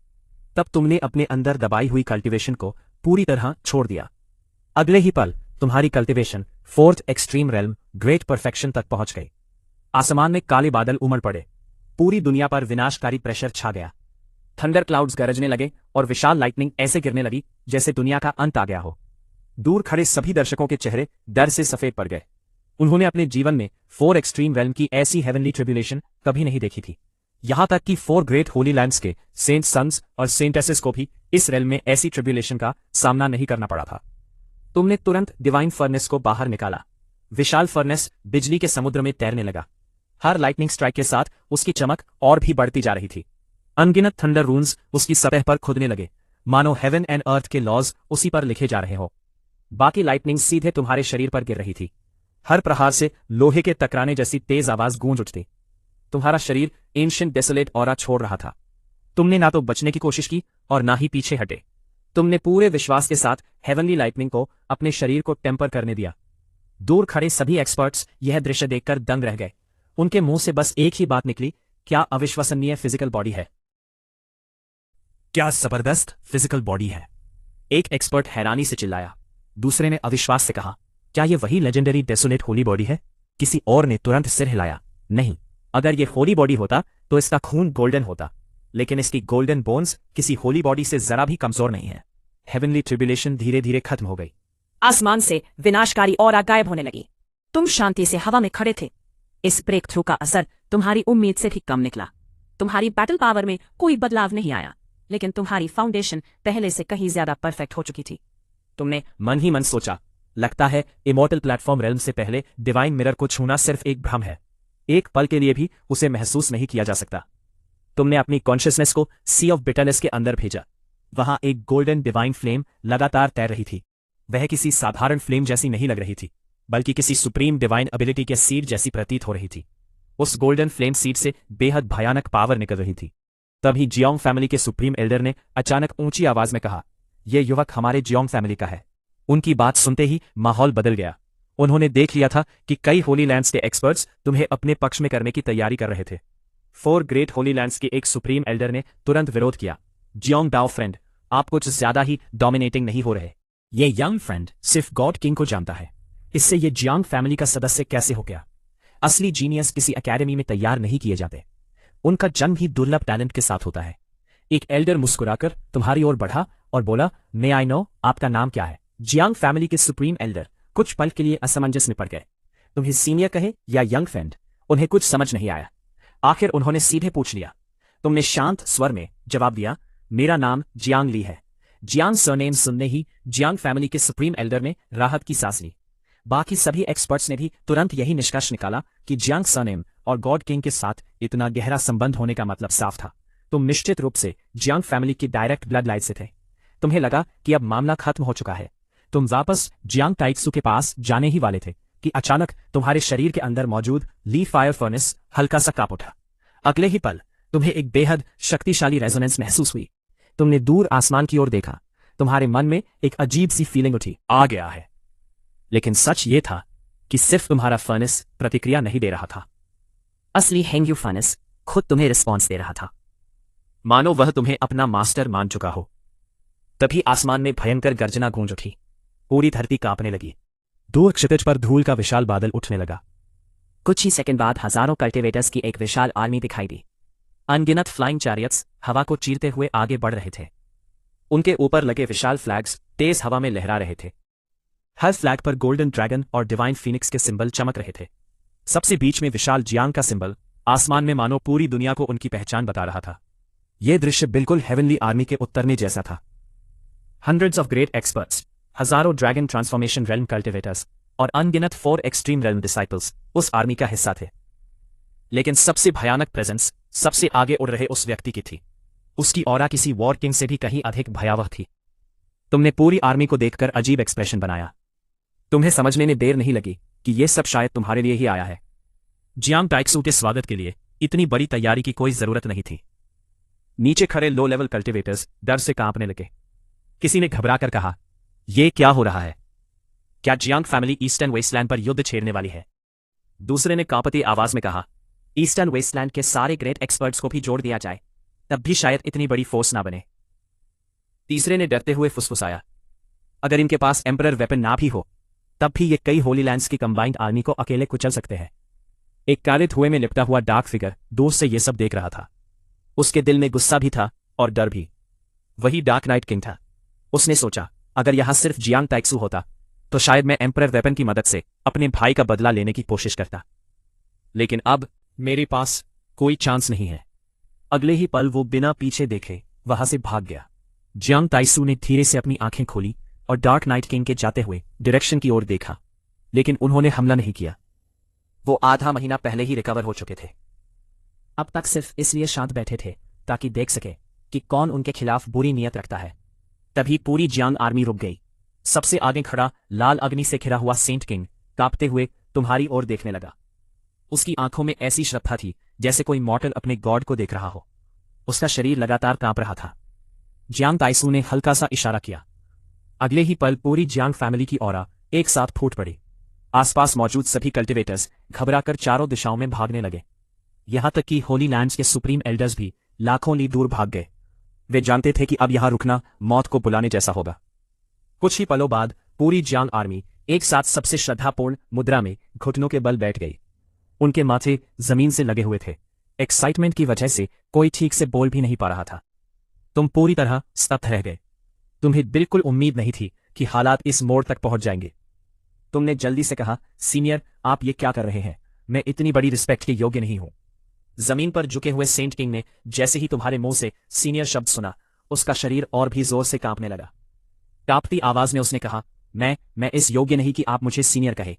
A: तब तुमने अपने अंदर दबाई हुई कल्टिवेशन को पूरी तरह छोड़ दिया। अगले ही पल तुम्हारी cultivation fourth extreme realm great perfection तक पहुंच गई। आसमान में काले बादल उमड़ पड़े। पूरी दुनिया पर विनाशकारी प्रेशर छा गया। थंडर क्लाउड्स गरजने लगे और विशाल लाइटनिंग ऐसे गिरने लगी जैसे दुनिया का अंत आ गया हो। दूर खड़े सभी दर्शकों के चेहरे डर से सफेद पड़ गए। उन्होंने अपने जीवन में 4 एक्सट्रीम रेल्म की ऐसी हेवनली ट्रिब्यूलेशन कभी नहीं देखी थी। यहां तक कि 4 ग्रेट होली लैंड्स के सेंट सन्स और सेंटेसेस को भी इस रेल्म में ऐसी ट्रिब्यूलेशन का सामना नहीं करना पड़ा था। तुमने तुरंत डिवाइन फर्नेस को बाहर निकाला। विशाल फर्नेस बिजली के समुद्र में तैरने लगा। हर लाइटनिंग स्ट्राइक के साथ उसकी चमक और भी बढ़ती जा रही थी। अनगिनत थंडर रून्स उसकी सतह पर खुदने लगे, मानो हेवन एंड अर्थ के लॉज उसी पर लिखे जा रहे हो। बाकी लाइटनिंग सीधे तुम्हारे शरीर पर गिर रही थी। हर प्रहार से लोहे के टकराने जैसी तेज आवाज गूंज उठती। तुम्हारा शरीर एंशिएंट डेसोलेट ऑरा छोड़ रहा था। तुमने ना तो बचने की कोशिश की और ना ही पीछे हटे। तुमने पूरे विश्वास के साथ हेवनली लाइटनिंग को अपने शरीर को टेम्पर करने दिया। दूर खड़े सभी एक्सपर्ट्स यह दृश्य देखकर दंग रह गए। उनके मुंह से बस एक ही बात निकली, क्या अविश्वसनीय फिजिकल बॉडी है, क्या जबरदस्त फिजिकल बॉडी है। एक एक्सपर्ट हैरानी से चिल्लाया। दूसरे ने अविश्वास से कहा, क्या यह वही लेजेंडरी डेसोलेट होली बॉडी है? किसी और ने तुरंत सिर हिलाया, नहीं, अगर यह होली बॉडी होता तो इसका खून गोल्डन होता, लेकिन इसकी गोल्डन बोन्स किसी होली बॉडी से जरा भी कमजोर नहीं है। हेवनली ट्रिब्यूलेशन धीरे धीरे खत्म हो गई।
B: आसमान से विनाशकारी ऑरा गायब होने लगी। तुम शांति से हवा में खड़े थे। इस ब्रेक थ्रू का असर तुम्हारी उम्मीद से भी कम निकला। तुम्हारी बैटल पावर में कोई बदलाव नहीं आया, लेकिन तुम्हारी फाउंडेशन पहले से कहीं ज्यादा परफेक्ट हो चुकी थी।
A: तुमने मन ही मन सोचा, लगता है इमॉर्टल प्लेटफॉर्म रेल्म से पहले डिवाइन मिरर को छूना सिर्फ एक भ्रम है। एक पल के लिए भी उसे महसूस नहीं किया जा सकता। तुमने अपनी कॉन्शियसनेस को सी ऑफ बिटरनेस के अंदर भेजा। वहां एक गोल्डन डिवाइन फ्लेम लगातार तैर रही थी। वह किसी साधारण फ्लेम जैसी नहीं लग रही थी, बल्कि किसी सुप्रीम डिवाइन एबिलिटी के सीड जैसी प्रतीत हो रही थी। उस गोल्डन फ्लेम सीड से बेहद भयानक पावर निकल रही थी। तभी जियोंग फैमिली के सुप्रीम एल्डर ने अचानक ऊंची आवाज में कहा, यह युवक हमारे जियोंग फैमिली का है। उनकी बात सुनते ही माहौल बदल गया। उन्होंने देख लिया था कि कई होली लैंड्स के एक्सपर्ट्स तुम्हें अपने पक्ष में करने की तैयारी कर रहे थे। 4 ग्रेट होली लैंड्स के एक सुप्रीम एल्डर ने तुरंत विरोध किया, जियोंग डाओ फ्रेंड, आप कुछ ज्यादा ही डोमिनेटिंग नहीं हो रहे। ये यंग फ्रेंड सिर्फ गॉड किंग को जानता है, इससे ये जियांग फैमिली का सदस्य कैसे हो गया? असली जीनियस किसी एकेडमी में तैयार नहीं किए जाते, उनका जन्म ही दुर्लभ टैलेंट के साथ होता है। एक एल्डर मुस्कुराकर तुम्हारी ओर बढ़ा और बोला, मे आई नो, आपका नाम क्या है? जियांग फैमिली के सुप्रीम एल्डर कुछ पल के लिए असमंजस में पड़ गए। तुम्हें सीनियर कहे या यंग फ्रेंड, उन्हें कुछ समझ नहीं आया। आखिर उन्होंने सीधे पूछ लिया। तुमने शांत स्वर में जवाब दिया, मेरा नाम जियांग ली है। जियांग सरनेम सुनने ही जियांग फैमिली के सुप्रीम एल्डर ने राहत की सांस ली। बाकी सभी एक्सपर्ट्स ने भी तुरंत यही निष्कर्ष निकाला कि जियांग सरनेम और गॉड किंग के साथ इतना गहरा संबंध होने का मतलब साफ था। तुम निश्चित रूप से जियांग फैमिली की डायरेक्ट ब्लड लाइन से थे। तुम्हें लगा कि अब मामला खत्म हो चुका है। तुम वापस जियांग ताइत्सु के पास जाने ही वाले थे कि अचानक तुम्हारे शरीर के अंदर मौजूद ली फायर फर्नेस हल्का सा कांप उठा। अगले ही पल तुम्हें एक बेहद शक्तिशाली रेजोनेंस महसूस हुई। तुमने दूर आसमान की ओर देखा। तुम्हारे मन में एक अजीब सी फीलिंग उठी, आ गया है। लेकिन सच ये था कि सिर्फ तुम्हारा फर्नेस प्रतिक्रिया नहीं दे रहा था,
B: असली हेंग्यू फर्नेस खुद तुम्हें रिस्पॉन्स दे रहा था,
A: मानो वह तुम्हें अपना मास्टर मान चुका हो। तभी आसमान में भयंकर गर्जना गूंज उठी। पूरी धरती कांपने लगी। दूर क्षितिज पर धूल का विशाल बादल उठने लगा।
B: कुछ ही सेकंड बाद हजारों कल्टिवेटर्स की एक विशाल आर्मी दिखाई दी। अनगिनत फ्लाइंग चैरियट्स हवा को चीरते हुए आगे बढ़ रहे थे। उनके ऊपर लगे विशाल फ्लैग्स तेज हवा में लहरा रहे थे। हर फ्लैग पर गोल्डन ड्रैगन और डिवाइन फीनिक्स के सिंबल चमक रहे थे। सबसे बीच में विशाल जियांग का सिंबल आसमान में मानो पूरी दुनिया को उनकी पहचान बता रहा था। यह दृश्य बिल्कुल हेवनली आर्मी के उतरने जैसा था। हंड्रेड्स ऑफ ग्रेट एक्सपर्ट्स, हजारों ड्रैगन ट्रांसफॉर्मेशन रेल्म कल्टिवेटर्स और अनगिनत 4 एक्सट्रीम रेल्म डिसाइपल्स उस आर्मी का हिस्सा थे। लेकिन सबसे भयानक प्रेजेंस सबसे आगे उड़ रहे उस व्यक्ति की थी। उसकी ऑरा किसी वॉर किंग से भी कहीं अधिक भयावह थी। तुमने पूरी आर्मी को देखकर अजीब एक्सप्रेशन बनाया। तुम्हें समझने में देर नहीं लगी कि यह सब शायद तुम्हारे लिए ही आया है। जियांग ताइत्सु के स्वागत के लिए इतनी बड़ी तैयारी की कोई जरूरत नहीं थी। नीचे खड़े लो लेवल कल्टिवेटर्स डर से कांपने लगे। किसी ने घबराकर कहा, यह क्या हो रहा है? क्या जियांग फैमिली ईस्टर्न वेस्टलैंड पर युद्ध छेड़ने वाली है? दूसरे ने कांपती आवाज में कहा, ईस्टर्न वेस्टलैंड के सारे ग्रेट एक्सपर्ट्स को भी जोड़ दिया जाए, तब भी शायद इतनी बड़ी फोर्स ना बने। तीसरे ने डरते हुए फुसफुसाया, अगर इनके पास एम्परर वेपन ना भी हो, तब भी ये कई होली लैंड्स की कंबाइंड आर्मी को अकेले कुचल सकते हैं। एक काले धुएं में लिपटा हुआ डार्क फिगर दूर से ये सब देख रहा था। उसके दिल में गुस्सा भी था और डर भी। वही डार्क नाइट किंग था। उसने सोचा, अगर यहां सिर्फ जियांग ताइत्सु होता तो शायद मैं एम्परर वेपन की मदद से अपने भाई का बदला लेने की कोशिश करता, लेकिन अब मेरे पास कोई चांस नहीं है। अगले ही पल वो बिना पीछे देखे वहां से भाग गया। जियांग ताइत्सु ने धीरे से अपनी आंखें खोली और डार्क नाइट किंग के जाते हुए डायरेक्शन की ओर देखा, लेकिन उन्होंने हमला नहीं किया। वो आधा महीना पहले ही रिकवर हो चुके थे। अब तक सिर्फ इसलिए शांत बैठे थे ताकि देख सके कि कौन उनके खिलाफ बुरी नीयत रखता है। तभी पूरी जियांग आर्मी रुक गई। सबसे आगे खड़ा लाल अग्नि से घिरा हुआ सेंट किंग कांपते हुए तुम्हारी ओर देखने लगा। उसकी आंखों में ऐसी श्रद्धा थी जैसे कोई मॉर्टल अपने गॉड को देख रहा हो। उसका शरीर लगातार कांप रहा था। जियांग ताइत्सु ने हल्का सा इशारा किया। अगले ही पल पूरी जियांग फैमिली की ऑरा एक साथ फूट पड़ी। आसपास मौजूद सभी कल्टिवेटर्स घबराकर चारों दिशाओं में भागने लगे। यहां तक कि होली लैंड्स के सुप्रीम एल्डर्स भी लाखों ली दूर भाग गए। वे जानते थे कि अब यहां रुकना मौत को बुलाने जैसा होगा। कुछ ही पलों बाद पूरी जियांग आर्मी एक साथ सबसे श्रद्धापूर्ण मुद्रा में घुटनों के बल बैठ गई। उनके माथे जमीन से लगे हुए थे,
A: एक्साइटमेंट की वजह से कोई ठीक से बोल भी नहीं पा रहा था। तुम पूरी तरह स्तब्ध रह गए। तुम्हें बिल्कुल उम्मीद नहीं थी कि हालात इस मोड़ तक पहुंच जाएंगे। तुमने जल्दी से कहा, सीनियर, आप ये क्या कर रहे हैं? मैं इतनी बड़ी रिस्पेक्ट के योग्य नहीं हूं। जमीन पर झुके हुए सेंट किंग ने जैसे ही तुम्हारे मुंह से सीनियर शब्द सुना, उसका शरीर और भी जोर से कांपने लगा। कांपती आवाज में उसने कहा, मैं इस योग्य नहीं कि आप मुझे सीनियर कहे।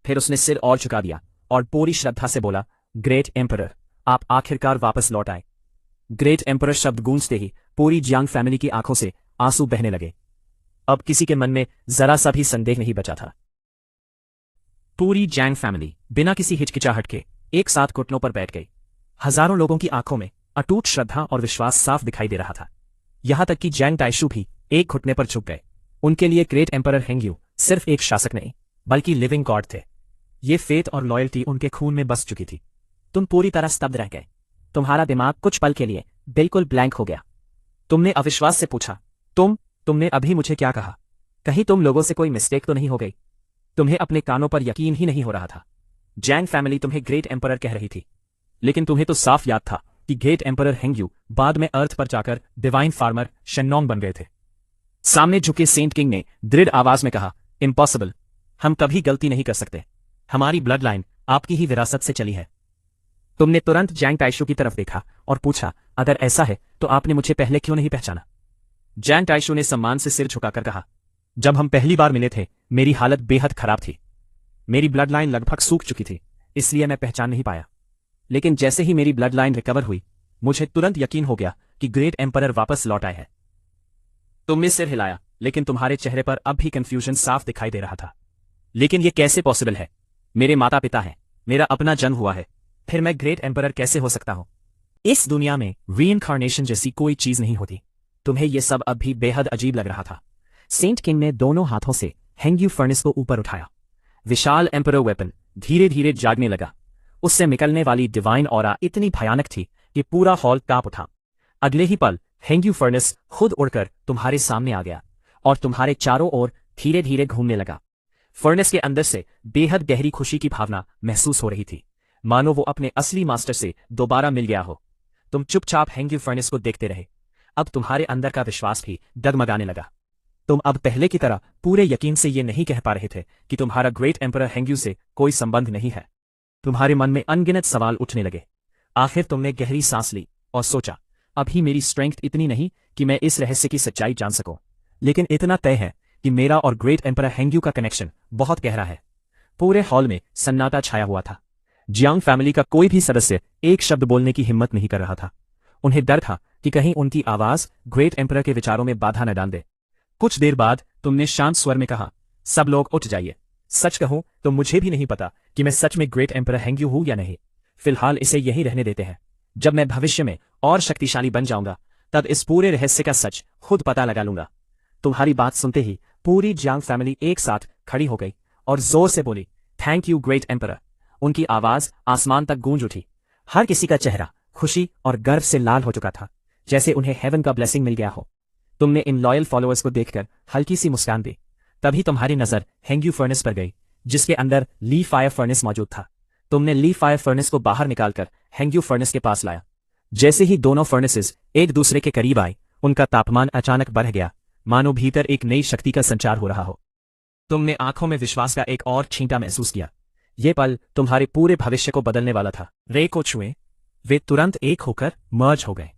A: फिर उसने सिर और झुका दिया और पूरी श्रद्धा से बोला, ग्रेट एम्परर, आप आखिरकार वापस लौट आए। ग्रेट एम्परर शब्द गूंजते ही पूरी जियांग फैमिली की आंखों से आंसू बहने लगे। अब किसी के मन में जरा सा भी संदेह नहीं बचा था। पूरी जियांग फैमिली बिना किसी हिचकिचाहट के एक साथ घुटनों पर बैठ गई। हजारों लोगों की आंखों में अटूट श्रद्धा और विश्वास साफ दिखाई दे रहा था। यहां तक कि जियांग ताइशू भी एक घुटने पर झुक गए। उनके लिए ग्रेट एम्परर हेंग्यू सिर्फ एक शासक नहीं, बल्कि लिविंग गॉड थे। ये फेथ और लॉयल्टी उनके खून में बस चुकी थी। तुम पूरी तरह स्तब्ध रह गए। तुम्हारा दिमाग कुछ पल के लिए बिल्कुल ब्लैंक हो गया। तुमने अविश्वास से पूछा, तुमने अभी मुझे क्या कहा? कहीं तुम लोगों से कोई मिस्टेक तो नहीं हो गई? तुम्हें अपने कानों पर यकीन ही नहीं हो रहा था। जियांग फैमिली तुम्हें ग्रेट एम्परर कह रही थी, लेकिन तुम्हें तो साफ याद था कि ग्रेट एम्परर हेंग्यू बाद में अर्थ पर जाकर डिवाइन फार्मर शेन्नोंग बन गए थे। सामने झुके सेंट किंग ने दृढ़ आवाज में कहा, इम्पॉसिबल, हम कभी गलती नहीं कर सकते। हमारी ब्लड लाइन आपकी ही विरासत से चली है। तुमने तुरंत जियांग ताइशू की तरफ देखा और पूछा, अगर ऐसा है तो आपने मुझे पहले क्यों नहीं पहचाना? जियांग ताइशू ने सम्मान से सिर झुकाकर कहा, जब हम पहली बार मिले थे मेरी हालत बेहद खराब थी। मेरी ब्लड लाइन लगभग सूख चुकी थी, इसलिए मैं पहचान नहीं पाया। लेकिन जैसे ही मेरी ब्लड लाइन रिकवर हुई, मुझे तुरंत यकीन हो गया कि ग्रेट एम्परर वापस लौट आए हैं। तुमने सिर हिलाया, लेकिन तुम्हारे चेहरे पर अब भी कंफ्यूजन साफ दिखाई दे रहा था। लेकिन यह कैसे पॉसिबल है? मेरे माता पिता हैं, मेरा अपना जन्म हुआ है, फिर मैं ग्रेट एम्परर कैसे हो सकता हूं? इस दुनिया में रीइंकार्नेशन जैसी कोई चीज नहीं होती। तुम्हें यह सब अब भी बेहद अजीब लग रहा था। सेंट किंग ने दोनों हाथों से हेंग्यू फर्नेस को ऊपर उठाया। विशाल एम्परर वेपन धीरे धीरे जागने लगा। उससे निकलने वाली डिवाइन ऑरा इतनी भयानक थी कि पूरा हॉल कांप उठा। अगले ही पल हेंग्यू फर्नेस खुद उड़कर तुम्हारे सामने आ गया और तुम्हारे चारों ओर धीरे धीरे घूमने लगा। फर्नेस के अंदर से बेहद गहरी खुशी की भावना महसूस हो रही थी, मानो वो अपने असली मास्टर से दोबारा मिल गया हो। तुम चुपचाप हेंग्यू फर्नेस को देखते रहे। अब तुम्हारे अंदर का विश्वास भी डगमगाने लगा। तुम अब पहले की तरह पूरे यकीन से ये नहीं कह पा रहे थे कि तुम्हारा ग्रेट एम्परर हेंग्यू से कोई संबंध नहीं है। तुम्हारे मन में अनगिनत सवाल उठने लगे। आखिर तुमने गहरी सांस ली और सोचा, अभी मेरी स्ट्रेंथ इतनी नहीं कि मैं इस रहस्य की सच्चाई जान सकूं, लेकिन इतना तय है कि मेरा और ग्रेट एम्परर हेंग्यू का कनेक्शन बहुत गहरा है। पूरे हॉल में सन्नाटा छाया हुआ था। जियांग फैमिली का कोई भी सदस्य एक शब्द बोलने की हिम्मत नहीं कर रहा था। उन्हें डर था कि कहीं उनकी आवाज ग्रेट एम्परर के विचारों में बाधा न डाल दे। कुछ देर बाद तुमने शांत स्वर में कहा, सब लोग उठ जाइए। सच कहूं तो मुझे भी नहीं पता कि मैं सच में ग्रेट एम्परर हेंग्यू हूं या नहीं। फिलहाल इसे यही रहने देते हैं। जब मैं भविष्य में और शक्तिशाली बन जाऊंगा, तब इस पूरे रहस्य का सच खुद पता लगा लूंगा। तुम्हारी बात सुनते ही पूरी जियांग फैमिली एक साथ खड़ी हो गई और जोर से बोली, थैंक यू ग्रेट एम्परर। उनकी आवाज आसमान तक गूंज उठी। हर किसी का चेहरा खुशी और गर्व से लाल हो चुका था, जैसे उन्हें हेवन का ब्लेसिंग मिल गया हो। तुमने इन लॉयल फॉलोअर्स को देखकर हल्की सी मुस्कान दी। तभी तुम्हारी नजर हेंग्यू फर्नेस पर गई, जिसके अंदर ली फायर फर्नेस मौजूद था। तुमने ली फायर फर्नेस को बाहर निकालकर हेंग्यू फर्नेस के पास लाया। जैसे ही दोनों फर्नेसेस एक दूसरे के करीब आए, उनका तापमान अचानक बढ़ गया, मानो भीतर एक नई शक्ति का संचार हो रहा हो। तुमने आंखों में विश्वास का एक और छींटा महसूस किया। यह पल तुम्हारे पूरे भविष्य को बदलने वाला था। रे को छुए, वे तुरंत एक होकर मर्ज हो गए।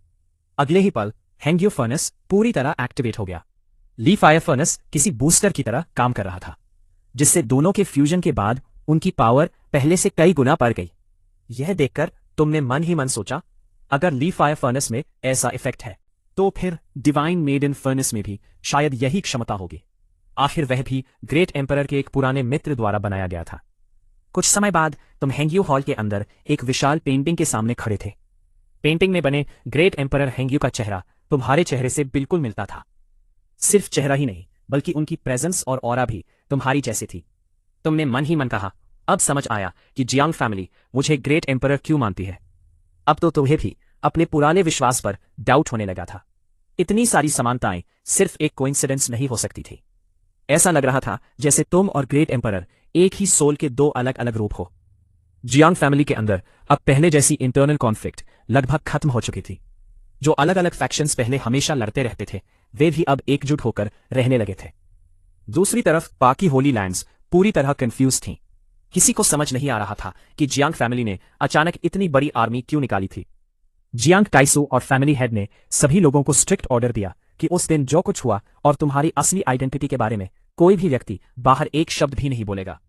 A: अगले ही पल हेंग्यू फर्नेस पूरी तरह एक्टिवेट हो गया। ली फायर फर्नेस किसी बूस्टर की तरह काम कर रहा था, जिससे दोनों के फ्यूजन के बाद उनकी पावर पहले से कई गुना बढ़ गई। यह देखकर तुमने मन ही मन सोचा, अगर ली फायर फर्नेस में ऐसा इफेक्ट है, तो फिर डिवाइन मेडन फर्नेस में भी शायद यही क्षमता होगी। आखिर वह भी ग्रेट एम्परर के एक पुराने मित्र द्वारा बनाया गया था। कुछ समय बाद तुम हेंग्यू हॉल के अंदर एक विशाल पेंटिंग के सामने खड़े थे। पेंटिंग में बने ग्रेट एम्परर हेंग्यू का चेहरा तुम्हारे चेहरे से बिल्कुल मिलता था। सिर्फ चेहरा ही नहीं, बल्कि उनकी प्रेजेंस और ऑरा भी तुम्हारी जैसी थी। तुमने मन ही मन कहा, अब समझ आया कि जियांग फैमिली मुझे ग्रेट एम्परर क्यों मानती है। अब तो तुम्हें भी अपने पुराने विश्वास पर डाउट होने लगा था। इतनी सारी समानताएं सिर्फ एक कोइंसिडेंस नहीं हो सकती थी। ऐसा लग रहा था जैसे तुम और ग्रेट एम्परर एक ही सोल के दो अलग अलग रूप हो। जियांग फैमिली के अंदर अब पहले जैसी इंटरनल कॉन्फ्लिक्ट लगभग खत्म हो चुकी थी। जो अलग अलग फैक्शंस पहले हमेशा लड़ते रहते थे, वे भी अब एकजुट होकर रहने लगे थे। दूसरी तरफ बाकी होली लैंड्स पूरी तरह कंफ्यूज थीं। किसी को समझ नहीं आ रहा था कि जियांग फैमिली ने अचानक इतनी बड़ी आर्मी क्यों निकाली थी। जियांग टाइसू और फैमिली हेड ने सभी लोगों को स्ट्रिक्ट ऑर्डर दिया कि उस दिन जो कुछ हुआ और तुम्हारी असली आइडेंटिटी के बारे में कोई भी व्यक्ति बाहर एक शब्द भी नहीं बोलेगा।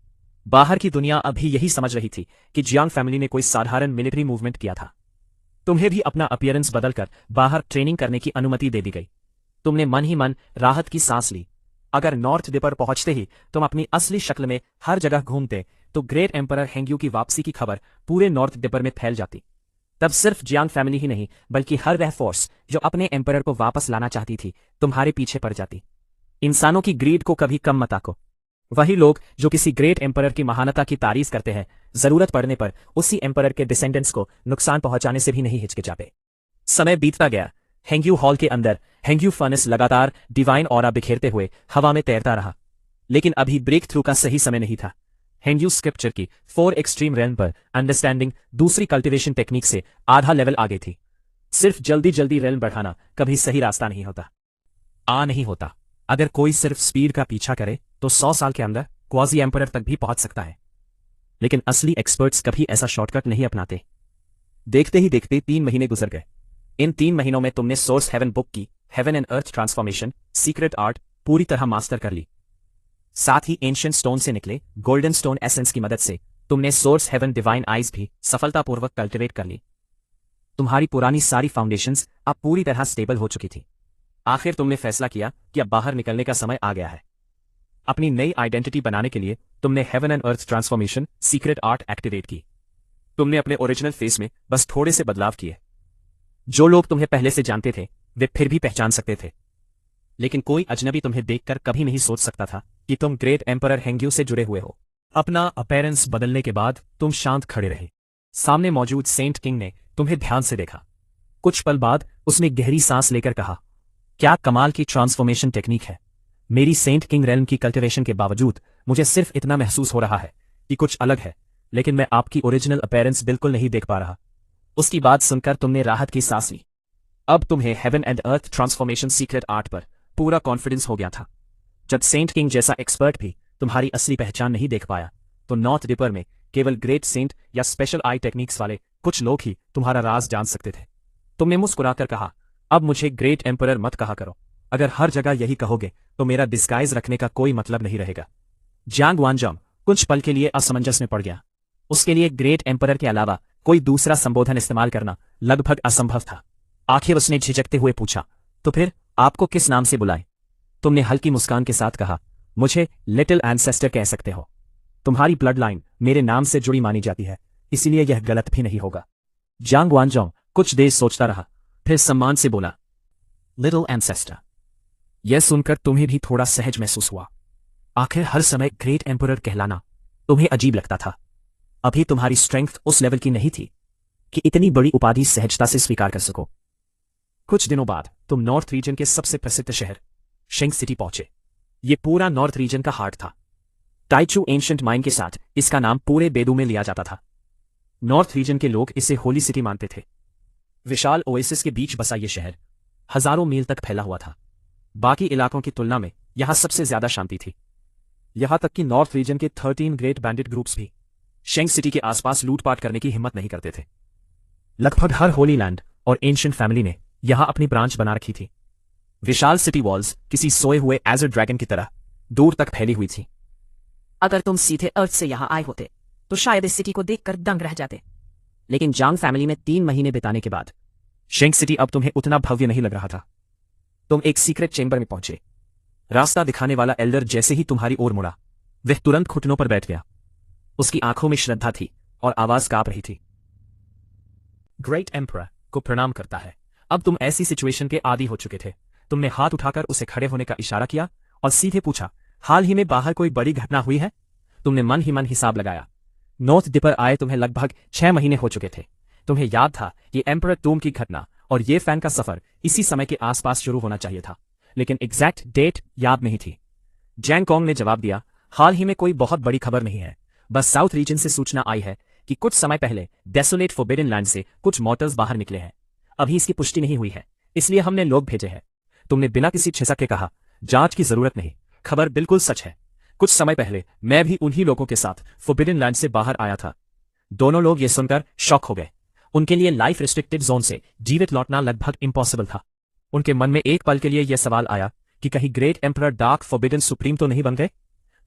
A: बाहर की दुनिया अभी यही समझ रही थी कि जियांग फैमिली ने कोई साधारण मिलिट्री मूवमेंट किया था। तुम्हें भी अपना अपीयरेंस बदलकर बाहर ट्रेनिंग करने की अनुमति दे दी गई। तुमने मन ही मन राहत की सांस ली। अगर नॉर्थ डिपर पहुंचते ही तुम अपनी असली शक्ल में हर जगह घूमते तो ग्रेट एम्परर हेंग्यू की वापसी की खबर पूरे नॉर्थ डिपर में फैल जाती। तब सिर्फ जियांग फैमिली ही नहीं बल्कि हर वह फोर्स जो अपने एम्परर को वापस लाना चाहती थी तुम्हारे पीछे पड़ जाती। इंसानों की ग्रीड को कभी कम मत आको। वही लोग जो किसी ग्रेट एम्परर की महानता की तारीफ करते हैं, जरूरत पड़ने पर उसी एम्परर के डिसेंडेंट्स को नुकसान पहुंचाने से भी नहीं हिचकिचाते। समय बीतता गया। हेंग्यू हॉल के अंदर हेंग्यू फर्नेस लगातार डिवाइन ऑरा बिखेरते हुए हवा में तैरता रहा। लेकिन अभी ब्रेक थ्रू का सही समय नहीं था। हेंग्यू स्क्रिप्चर की 4 एक्सट्रीम रेल्म पर अंडरस्टैंडिंग दूसरी कल्टीवेशन टेक्निक से आधा लेवल आगे थी। सिर्फ जल्दी जल्दी रेल्म बढ़ाना कभी सही रास्ता नहीं होता। नहीं होता। अगर कोई सिर्फ स्पीड का पीछा करे तो 100 साल के अंदर क्वाजी एम्परर तक भी पहुंच सकता है। लेकिन असली एक्सपर्ट्स कभी ऐसा शॉर्टकट नहीं अपनाते। देखते ही देखते 3 महीने गुजर गए। इन 3 महीनों में तुमने सोर्स हेवन बुक की heaven and earth transformation secret art पूरी तरह मास्टर कर ली। साथ ही एंशिएंट स्टोन से निकले गोल्डन स्टोन एसेंस की मदद से तुमने सोर्स हेवन डिवाइन आइज भी सफलतापूर्वक कल्टिवेट कर ली। तुम्हारी पुरानी सारी फाउंडेशंस अब पूरी तरह स्टेबल हो चुकी थी। आखिर तुमने फैसला किया कि अब बाहर निकलने का समय आ गया है। अपनी नई आइडेंटिटी बनाने के लिए तुमने heaven and earth transformation secret art activate की। तुमने अपने ओरिजिनल फेस में बस थोड़े से बदलाव किए। जो लोग तुम्हें पहले से जानते थे वे फिर भी पहचान सकते थे। लेकिन कोई अजनबी तुम्हें देखकर कभी नहीं सोच सकता था कि तुम ग्रेट एम्परर हेंग्यू से जुड़े हुए हो। अपना अपीयरेंस बदलने के बाद तुम शांत खड़े रहे। सामने मौजूद सेंट किंग ने तुम्हें ध्यान से देखा। कुछ पल बाद उसने गहरी सांस लेकर कहा, क्या कमाल की ट्रांसफॉर्मेशन टेक्निक है। मेरी सेंट किंग रेल्म की कल्टिवेशन के बावजूद मुझे सिर्फ इतना महसूस हो रहा है कि कुछ अलग है, लेकिन मैं आपकी ओरिजिनल अपीयरेंस बिल्कुल नहीं देख पा रहा। उसकी बात सुनकर तुमने राहत की सांस ली। अब तुम्हें heaven and earth transformation secret art पर पूरा कॉन्फिडेंस हो गया था। जब सेंट किंग जैसा एक्सपर्ट भी तुम्हारी असली पहचान नहीं देख पाया तो नॉर्थ डिपर में केवल ग्रेट सेंट या स्पेशल आई टेक्निक्स वाले कुछ लोग ही तुम्हारा राज जान सकते थे। तुमने मुस्कुराकर कहा, अब मुझे ग्रेट एम्परर मत कहा करो। अगर हर जगह यही कहोगे तो मेरा डिस्गाइज रखने का कोई मतलब नहीं रहेगा। जियांग वानजम कुछ पल के लिए असमंजस में पड़ गया। उसके लिए ग्रेट एम्परर के अलावा कोई दूसरा संबोधन इस्तेमाल करना लगभग असंभव था। आखिर उसने झिझकते हुए पूछा, तो फिर आपको किस नाम से बुलाएं? तुमने हल्की मुस्कान के साथ कहा, मुझे लिटिल एंसेस्टर कह सकते हो। तुम्हारी ब्लड लाइन मेरे नाम से जुड़ी मानी जाती है, इसीलिए यह गलत भी नहीं होगा। जियांग वानजोंग कुछ देर सोचता रहा, फिर सम्मान से बोला, लिटिल एंसेस्टर। यह सुनकर तुम्हें भी थोड़ा सहज महसूस हुआ। आखिर हर समय ग्रेट एम्परर कहलाना तुम्हें अजीब लगता था। अभी तुम्हारी स्ट्रेंथ उस लेवल की नहीं थी कि इतनी बड़ी उपाधि सहजता से स्वीकार कर सको। कुछ दिनों बाद तुम नॉर्थ रीजन के सबसे प्रसिद्ध शहर शेंग सिटी पहुंचे। ये पूरा नॉर्थ रीजन का हार्ट था। टाइचू एंशिएंट माइन के साथ इसका नाम पूरे बेदू में लिया जाता था। नॉर्थ रीजन के लोग इसे होली सिटी मानते थे। विशाल ओएसिस के बीच बसा ये शहर हजारों मील तक फैला हुआ था। बाकी इलाकों की तुलना में यहां सबसे ज्यादा शांति थी। यहां तक कि नॉर्थ रीजन के 13 ग्रेट बैंडिट ग्रुप्स भी शेंग सिटी के आसपास लूटपाट करने की हिम्मत नहीं करते थे। लगभग हर होली लैंड और एंशिएंट फैमिली ने यहां अपनी ब्रांच बना रखी थी। विशाल सिटी वॉल्स किसी सोए हुए एजर ड्रैगन की तरह दूर तक फैली हुई थी।
B: अगर तुम सीधे अर्थ से यहां आए होते तो शायद इस सिटी को देखकर दंग रह जाते। लेकिन जांग फैमिली में 3 महीने बिताने के बाद
A: शेंग सिटी अब तुम्हें उतना भव्य नहीं लग रहा था। तुम एक सीक्रेट चेंबर में पहुंचे। रास्ता दिखाने वाला एल्डर जैसे ही तुम्हारी ओर मुड़ा, वह तुरंत घुटनों पर बैठ गया। उसकी आंखों में श्रद्धा थी और आवाज कांप रही थी। ग्रेट एम्परर को प्रणाम करता है। अब तुम ऐसी सिचुएशन के आदी हो चुके थे। तुमने हाथ उठाकर उसे खड़े होने का इशारा किया और सीधे पूछा, हाल ही में बाहर कोई बड़ी घटना हुई है? तुमने मन ही मन हिसाब लगाया। नॉर्थ डिपर आए तुम्हें लगभग 6 महीने हो चुके थे। तुम्हें याद था कि एम्परर टूम की घटना और ये फैन का सफर इसी समय के आसपास शुरू होना चाहिए था, लेकिन एग्जैक्ट डेट याद नहीं थी। जैंग कॉन्ग ने जवाब दिया, हाल ही में कोई बहुत बड़ी खबर नहीं है, बस साउथ रीजन से सूचना आई है
B: कि कुछ समय पहले डेसोलेट फॉरबिडन लैंड से कुछ मॉर्टल्स बाहर निकले हैं। अभी इसकी पुष्टि नहीं हुई है, इसलिए हमने लोग भेजे हैं। तुमने बिना किसी झिझक के कहा, जांच की जरूरत नहीं। खबर बिल्कुल सच है। कुछ समय पहले मैं भी उन्हीं लोगों के साथ फॉरबिडन लैंड से बाहर आया था। दोनों लोग ये सुनकर शॉक हो गए। उनके लिए लाइफ रिस्ट्रिक्टेड जोन से जीवित लौटना लगभग इम्पॉसिबल था। उनके मन में एक पल के लिए यह सवाल आया कि कहीं great emperor dark forbidden supreme तो नहीं बन गए।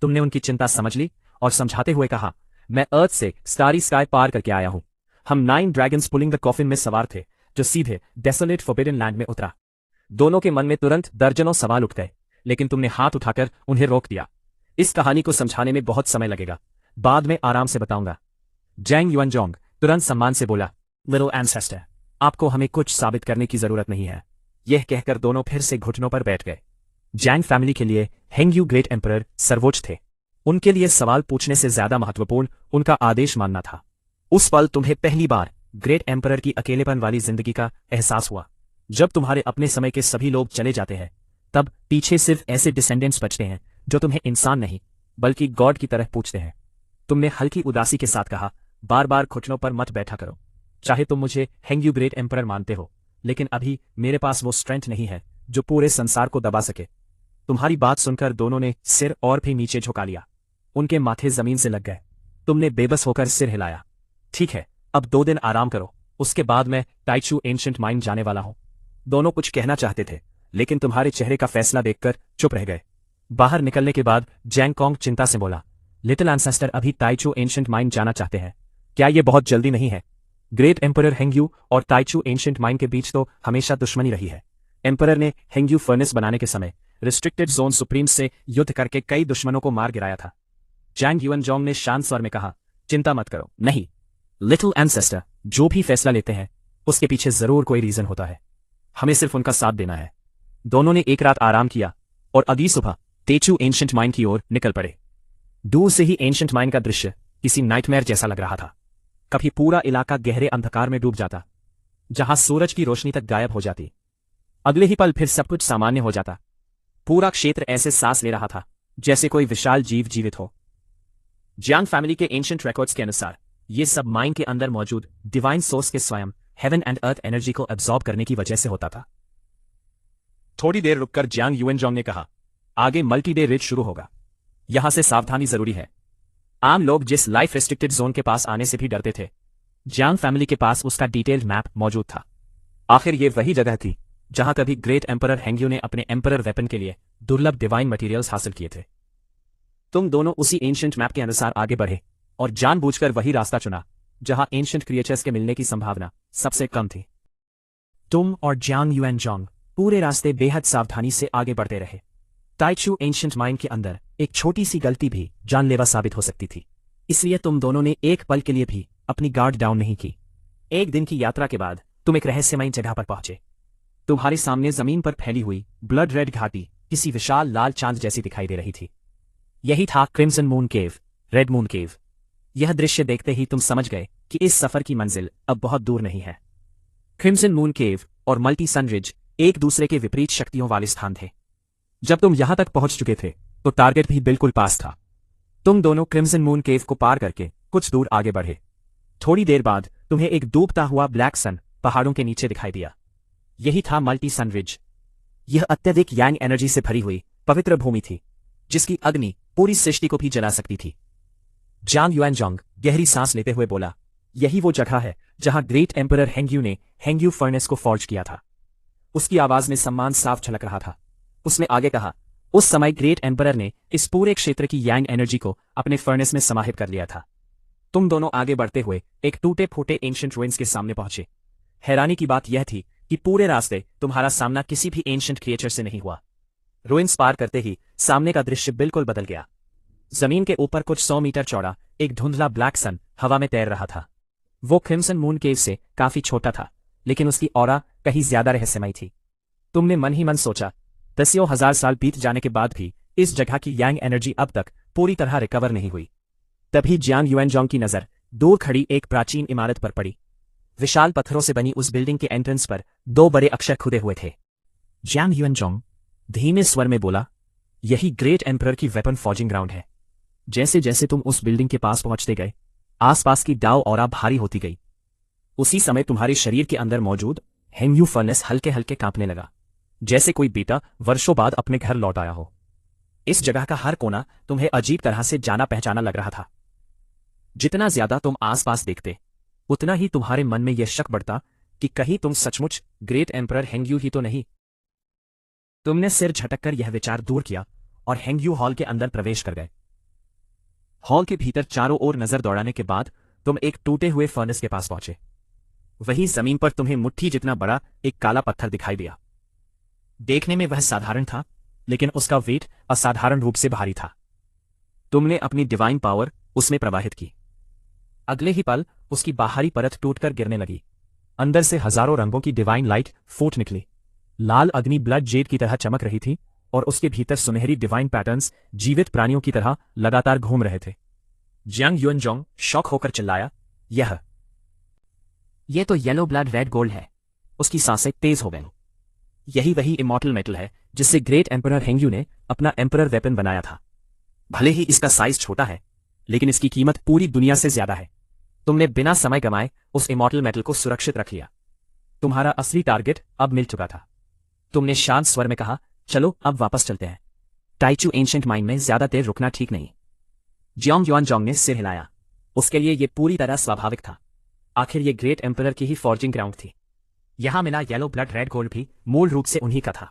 B: तुमने उनकी चिंता समझ ली और समझाते हुए कहा, मैं अर्थ से स्टारी स्काई पार करके आया हूं। हम 9 ड्रैगन्स पुलिंग द कॉफिन में सवार थे जो सीधे डेसोलेट फॉरबिडन लैंड में उतरा। दोनों के मन में तुरंत दर्जनों सवाल उठ गए, लेकिन तुमने हाथ उठाकर उन्हें रोक दिया। इस कहानी को समझाने में बहुत समय लगेगा, बाद में आराम से बताऊंगा। जैंग युआनजोंग तुरंत सम्मान से बोला, लिटिल एंसेस्टर, आपको हमें कुछ साबित करने की जरूरत नहीं है। यह कहकर दोनों फिर से घुटनों पर बैठ गए। जैंग फैमिली के लिए हेंग्यू ग्रेट एम्परर सर्वोच्च थे। उनके लिए सवाल पूछने से ज्यादा महत्वपूर्ण उनका आदेश मानना था। उस पल तुम्हें पहली बार ग्रेट एम्परर की अकेलेपन वाली जिंदगी का एहसास हुआ। जब तुम्हारे अपने समय के सभी लोग चले जाते हैं, तब पीछे सिर्फ ऐसे डिसेंडेंट्स बचते हैं जो तुम्हें इंसान नहीं बल्कि गॉड की तरह पूछते हैं। तुमने हल्की उदासी के साथ कहा, बार बार घुटनों पर मत बैठा करो। चाहे तुम मुझे हेंग्यू ग्रेट एम्परर मानते हो, लेकिन अभी मेरे पास वो स्ट्रेंथ नहीं है जो पूरे संसार को दबा सके। तुम्हारी बात सुनकर दोनों ने सिर और भी नीचे झुका लिया। उनके माथे जमीन से लग गए। तुमने बेबस होकर सिर हिलाया। ठीक है, अब 2 दिन आराम करो, उसके बाद मैं टाइचू एंशिएंट माइन जाने वाला हूं। दोनों कुछ कहना चाहते थे, लेकिन तुम्हारे चेहरे का फैसला देखकर चुप रह गए। बाहर निकलने के बाद जैंग कॉन्ग चिंता से बोला, लिटिल एंसेस्टर अभी टाइचू एंशिएंट माइन जाना चाहते हैं। क्या ये बहुत जल्दी नहीं है? ग्रेट एम्परर हेंग्यू और टाइचू एंशिएंट माइन के बीच तो हमेशा दुश्मनी रही है। एम्परर ने हेंग्यू फर्नेस बनाने के समय रिस्ट्रिक्टेड जोन सुप्रीम से युद्ध करके कई दुश्मनों को मार गिराया था। जैंग युआनजोंग ने शांत स्वर में कहा, चिंता मत करो। नहीं, लिटिल एंसेस्टर जो भी फैसला लेते हैं उसके पीछे जरूर कोई रीजन होता है। हमें सिर्फ उनका साथ देना है। दोनों ने एक रात आराम किया और अगली सुबह टेचू एंशिएंट माइन की ओर निकल पड़े। दूर से ही एंशिएंट माइन का दृश्य किसी नाइटमेयर जैसा लग रहा था। कभी पूरा इलाका गहरे अंधकार में डूब जाता, जहां सूरज की रोशनी तक गायब हो जाती। अगले ही पल फिर सब कुछ सामान्य हो जाता। पूरा क्षेत्र ऐसे सांस ले रहा था जैसे कोई विशाल जीव जीवित हो। जियांग फैमिली के एंशिएंट रिकॉर्ड्स के अनुसार ये सब माइन के अंदर मौजूद डिवाइन सोर्स के स्वयं हेवन एंड अर्थ एनर्जी को एब्जॉर्ब करने की वजह से होता था। थोड़ी देर रुककर जियांग युआनजोंग ने कहा, आगे मल्टी डे रिज शुरू होगा। यहां से सावधानी जरूरी है। आम लोग जिस लाइफ रेस्ट्रिक्टेड जोन के पास आने से भी डरते थे, जियांग फैमिली के पास उसका डिटेल्ड मैप मौजूद था। आखिर ये वही जगह थी जहां कभी ग्रेट एम्परर हेंग्यू ने अपने एम्परर वेपन के लिए दुर्लभ डिवाइन मटेरियल्स हासिल किए थे। तुम दोनों उसी एंशिएंट मैप के अनुसार आगे बढ़े और जानबूझकर वही रास्ता चुना जहां एंशिएंट क्रिएचर्स के मिलने की संभावना सबसे कम थी। तुम और जियांग युआनजोंग पूरे रास्ते बेहद सावधानी से आगे बढ़ते रहे। टाइचू एंशिएंट माइन के अंदर एक छोटी सी गलती भी जानलेवा साबित हो सकती थी, इसलिए तुम दोनों ने एक पल के लिए भी अपनी गार्ड डाउन नहीं की। एक दिन की यात्रा के बाद तुम एक रहस्यमयी जगह पर पहुंचे। तुम्हारे सामने जमीन पर फैली हुई ब्लड रेड घाटी किसी विशाल लाल चांद जैसी दिखाई दे रही थी। यही था क्रिम्सन मून केव, रेड मून केव। यह दृश्य देखते ही तुम समझ गए कि इस सफर की मंजिल अब बहुत दूर नहीं है। क्रिम्सन मून केव और मल्टी सन रिज एक दूसरे के विपरीत शक्तियों वाले स्थान थे। जब तुम यहां तक पहुंच चुके थे तो टारगेट भी बिल्कुल पास था। तुम दोनों क्रिम्सन मून केव को पार करके कुछ दूर आगे बढ़े। थोड़ी देर बाद तुम्हें एक डूबता हुआ ब्लैक सन पहाड़ों के नीचे दिखाई दिया। यही था मल्टी सन रिज। यह अत्यधिक यांग एनर्जी से भरी हुई पवित्र भूमि थी, जिसकी अग्नि पूरी सृष्टि को भी जला सकती थी। जियांग युआनजोंग गहरी सांस लेते हुए बोला, यही वो जगह है जहां ग्रेट एम्परर हेंग्यू ने हेंग्यू फर्नेस को फॉर्ज किया था। उसकी आवाज में सम्मान साफ झलक रहा था। उसने आगे कहा, उस समय ग्रेट एम्परर ने इस पूरे क्षेत्र की यांग एनर्जी को अपने फर्नेस में समाहित कर लिया था। तुम दोनों आगे बढ़ते हुए एक टूटे फूटे एंशिएंट रुइंस के सामने पहुंचे। हैरानी की बात यह थी कि पूरे रास्ते तुम्हारा सामना किसी भी एंशिएंट क्रिएचर से नहीं हुआ। रुइंस पार करते ही सामने का दृश्य बिल्कुल बदल गया। जमीन के ऊपर कुछ 100 मीटर चौड़ा एक धुंधला ब्लैक सन हवा में तैर रहा था। वो क्रिम्सन मून केव से काफी छोटा था, लेकिन उसकी ऑरा कहीं ज्यादा रहस्यमयी थी। तुमने मन ही मन सोचा, 10,000 साल बीत जाने के बाद भी इस जगह की यांग एनर्जी अब तक पूरी तरह रिकवर नहीं हुई। तभी जियांग युआनजोंग की नजर दूर खड़ी एक प्राचीन इमारत पर पड़ी। विशाल पत्थरों से बनी उस बिल्डिंग के एंट्रेंस पर 2 बड़े अक्षर खुदे हुए थे। जियांग युआनजोंग धीमे स्वर में बोला, यही ग्रेट एम्परर की वेपन फॉर्जिंग ग्राउंड है। जैसे जैसे तुम उस बिल्डिंग के पास पहुंचते गए, आसपास की डाव और भारी होती गई। उसी समय तुम्हारे शरीर के अंदर मौजूद हेंगयू फर्नेस हल्के हल्के कांपने लगा, जैसे कोई बेटा वर्षों बाद अपने घर लौट आया हो। इस जगह का हर कोना तुम्हें अजीब तरह से जाना पहचाना लग रहा था। जितना ज्यादा तुम आसपास देखते, उतना ही तुम्हारे मन में यह शक बढ़ता कि कहीं तुम सचमुच ग्रेट एम्परर हेंगयू ही तो नहीं। तुमने सिर झटककर यह विचार दूर किया और हेंगयू हॉल के अंदर प्रवेश कर गए। हॉल के भीतर चारों ओर नजर दौड़ाने के बाद तुम एक टूटे हुए फर्नेस के पास पहुंचे। वहीं जमीन पर तुम्हें मुट्ठी जितना बड़ा एक काला पत्थर दिखाई दिया। देखने में वह साधारण था, लेकिन उसका वेट असाधारण रूप से भारी था। तुमने अपनी डिवाइन पावर उसमें प्रवाहित की। अगले ही पल उसकी बाहरी परत टूटकर गिरने लगी। अंदर से हजारों रंगों की डिवाइन लाइट फूट निकली। लाल अग्नि ब्लड जेड की तरह चमक रही थी और उसके भीतर सुनहरी डिवाइन पैटर्न्स जीवित प्राणियों की तरह लगातार घूम रहे थे। जियांग युएनजोंग शॉक होकर चिल्लाया, यह तो येलो ब्लड रेड गोल्ड है। उसकी सांसें तेज हो गईं। यही वही इमॉर्टल मेटल है जिससे ग्रेट एम्परर हेंगयू ने अपना एम्परर वेपन बनाया था। भले ही इसका साइज छोटा है, लेकिन इसकी कीमत पूरी दुनिया से ज्यादा है। तुमने बिना समय गंवाए उस इमॉर्टल मेटल को सुरक्षित रख लिया। तुम्हारा असली टारगेट अब मिल चुका था। तुमने शांत स्वर में कहा, चलो अब वापस चलते हैं। टाइचू एंशिएंट माइन में ज्यादा देर रुकना ठीक नहीं। जियांग युआनजोंग ने सिर हिलाया। उसके लिए यह पूरी तरह स्वाभाविक था। आखिर ये ग्रेट एम्परर की ही फॉर्जिंग ग्राउंड थी। यहां मिला येलो ब्लड रेड गोल्ड भी मूल रूप से उन्हीं का था।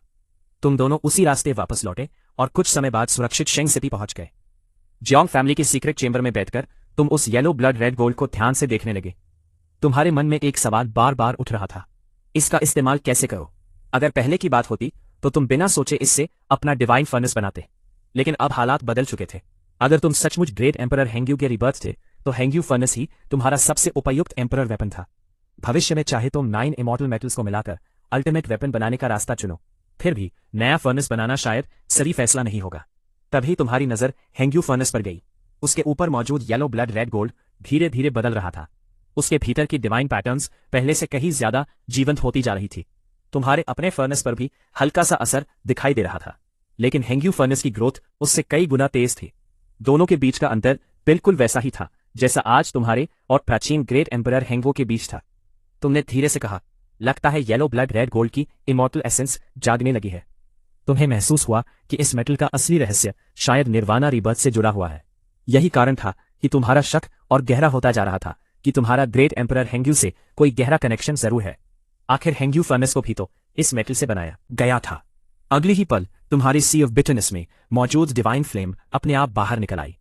B: तुम दोनों उसी रास्ते वापस लौटे और कुछ समय बाद सुरक्षित शेंग सिटी पहुंच गए। जियांग फैमिली के सीक्रेट चेंबर में बैठकर तुम उस येलो ब्लड रेड गोल्ड को ध्यान से देखने लगे। तुम्हारे मन में एक सवाल बार बार उठ रहा था, इसका इस्तेमाल कैसे करो? अगर पहले की बात होती तो तुम बिना सोचे इससे अपना डिवाइन फर्नेस बनाते, लेकिन अब हालात बदल चुके थे। अगर तुम सचमुच ग्रेट एम्परर हेंगयू के रिबर्थ थे, तो हेंगयू फर्नेस ही तुम्हारा सबसे उपयुक्त एम्परर वेपन था। भविष्य में चाहे तुम 9 इमॉर्टल मेटल्स को मिलाकर अल्टीमेट वेपन बनाने का रास्ता चुनो, फिर भी नया फर्नेस बनाना शायद सही फैसला नहीं होगा। तभी तुम्हारी नजर हेंगयू फर्नेस पर गई। उसके ऊपर मौजूद येलो ब्लड रेड गोल्ड धीरे धीरे बदल रहा था। उसके भीतर की डिवाइन पैटर्न्स पहले से कहीं ज्यादा जीवंत होती जा रही थी। तुम्हारे अपने फर्नेस पर भी हल्का सा असर दिखाई दे रहा था, लेकिन हेंगयू फर्नेस की ग्रोथ उससे कई गुना तेज थी। दोनों के बीच का अंतर बिल्कुल वैसा ही था जैसा आज तुम्हारे और प्राचीन ग्रेट एम्परर हेंगवो के बीच था। तुमने धीरे से कहा, लगता है येलो ब्लड रेड गोल्ड की इमॉर्टल एसेंस जागने लगी है। तुम्हें महसूस हुआ कि इस मेटल का असली रहस्य शायद निर्वाणा रिबर्थ से जुड़ा हुआ है। यही कारण था कि तुम्हारा शक और गहरा होता जा रहा था कि तुम्हारा ग्रेट एम्परर हेंगयू से कोई गहरा कनेक्शन जरूर है। आखिर हेंगयू फर्नेस को भी तो इस मेटल से बनाया गया था। अगले ही पल तुम्हारी सी ऑफ बिटरनेस में मौजूद डिवाइन फ्लेम अपने आप बाहर निकल आई।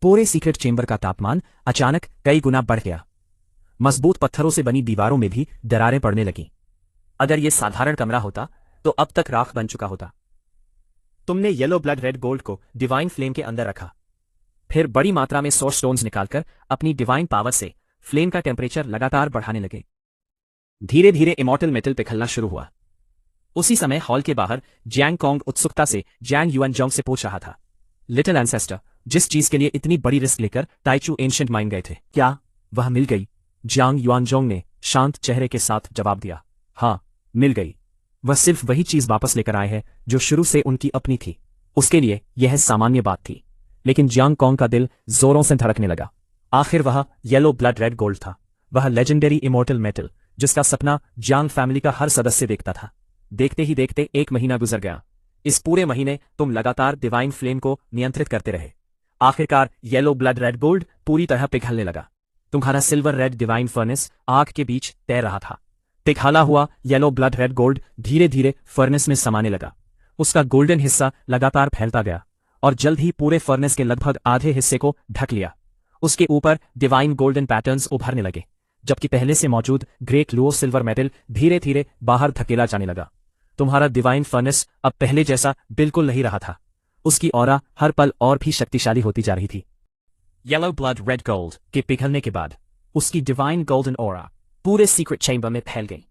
B: पूरे सीक्रेट चेंबर का तापमान अचानक कई गुना बढ़ गया। मजबूत पत्थरों से बनी दीवारों में भी दरारें पड़ने लगीं। अगर यह साधारण कमरा होता तो अब तक राख बन चुका होता। तुमने येलो ब्लड रेड गोल्ड को डिवाइन फ्लेम के अंदर रखा, फिर बड़ी मात्रा में सोर्स स्टोन्स निकालकर अपनी डिवाइन पावर से फ्लेम का टेम्परेचर लगातार बढ़ाने लगे। धीरे धीरे इमॉर्टल मेटल पिघलना शुरू हुआ। उसी समय हॉल के बाहर जियांग कॉन्ग उत्सुकता से जियांग युआनजोंग से पूछ रहा था, लिटिल एंसेस्टर, जिस चीज के लिए इतनी बड़ी रिस्क लेकर टाइचू एंशिएंट माइन गए थे, क्या वह मिल गई? जियांग युआनजोंग ने शांत चेहरे के साथ जवाब दिया, हाँ, मिल गई। वह सिर्फ वही चीज वापस लेकर आए हैं जो शुरू से उनकी अपनी थी। उसके लिए यह सामान्य बात थी, लेकिन जियांग कॉन्ग का दिल जोरों से धड़कने लगा। आखिर वह येलो ब्लड रेड गोल्ड था, वह लेजेंडरी इमॉर्टल मेटल जिसका सपना जियांग फैमिली का हर सदस्य देखता था। देखते ही देखते 1 महीना गुजर गया। इस पूरे महीने तुम लगातार डिवाइन फ्लेम को नियंत्रित करते रहे। आखिरकार येलो ब्लड रेड गोल्ड पूरी तरह पिघलने लगा। तुम्हारा सिल्वर रेड डिवाइन फर्नेस आग के बीच तैर रहा था। पिघला हुआ येलो ब्लड रेड गोल्ड धीरे धीरे फर्नेस में समाने लगा। उसका गोल्डन हिस्सा लगातार फैलता गया और जल्द ही पूरे फर्नेस के लगभग आधे हिस्से को ढक लिया। उसके ऊपर डिवाइन गोल्डन पैटर्न्स उभरने लगे, जबकि पहले से मौजूद ग्रेट लुओ सिल्वर मेटल धीरे धीरे बाहर धकेला जाने लगा। तुम्हारा डिवाइन फर्नेस अब पहले जैसा बिल्कुल नहीं रहा था। उसकी ऑरा हर पल और भी शक्तिशाली होती जा रही थी। येलो ब्लड रेड गोल्ड के पिघलने के बाद उसकी डिवाइन गोल्डन ऑरा पूरे सीक्रेट चैम्बर में फैल गई।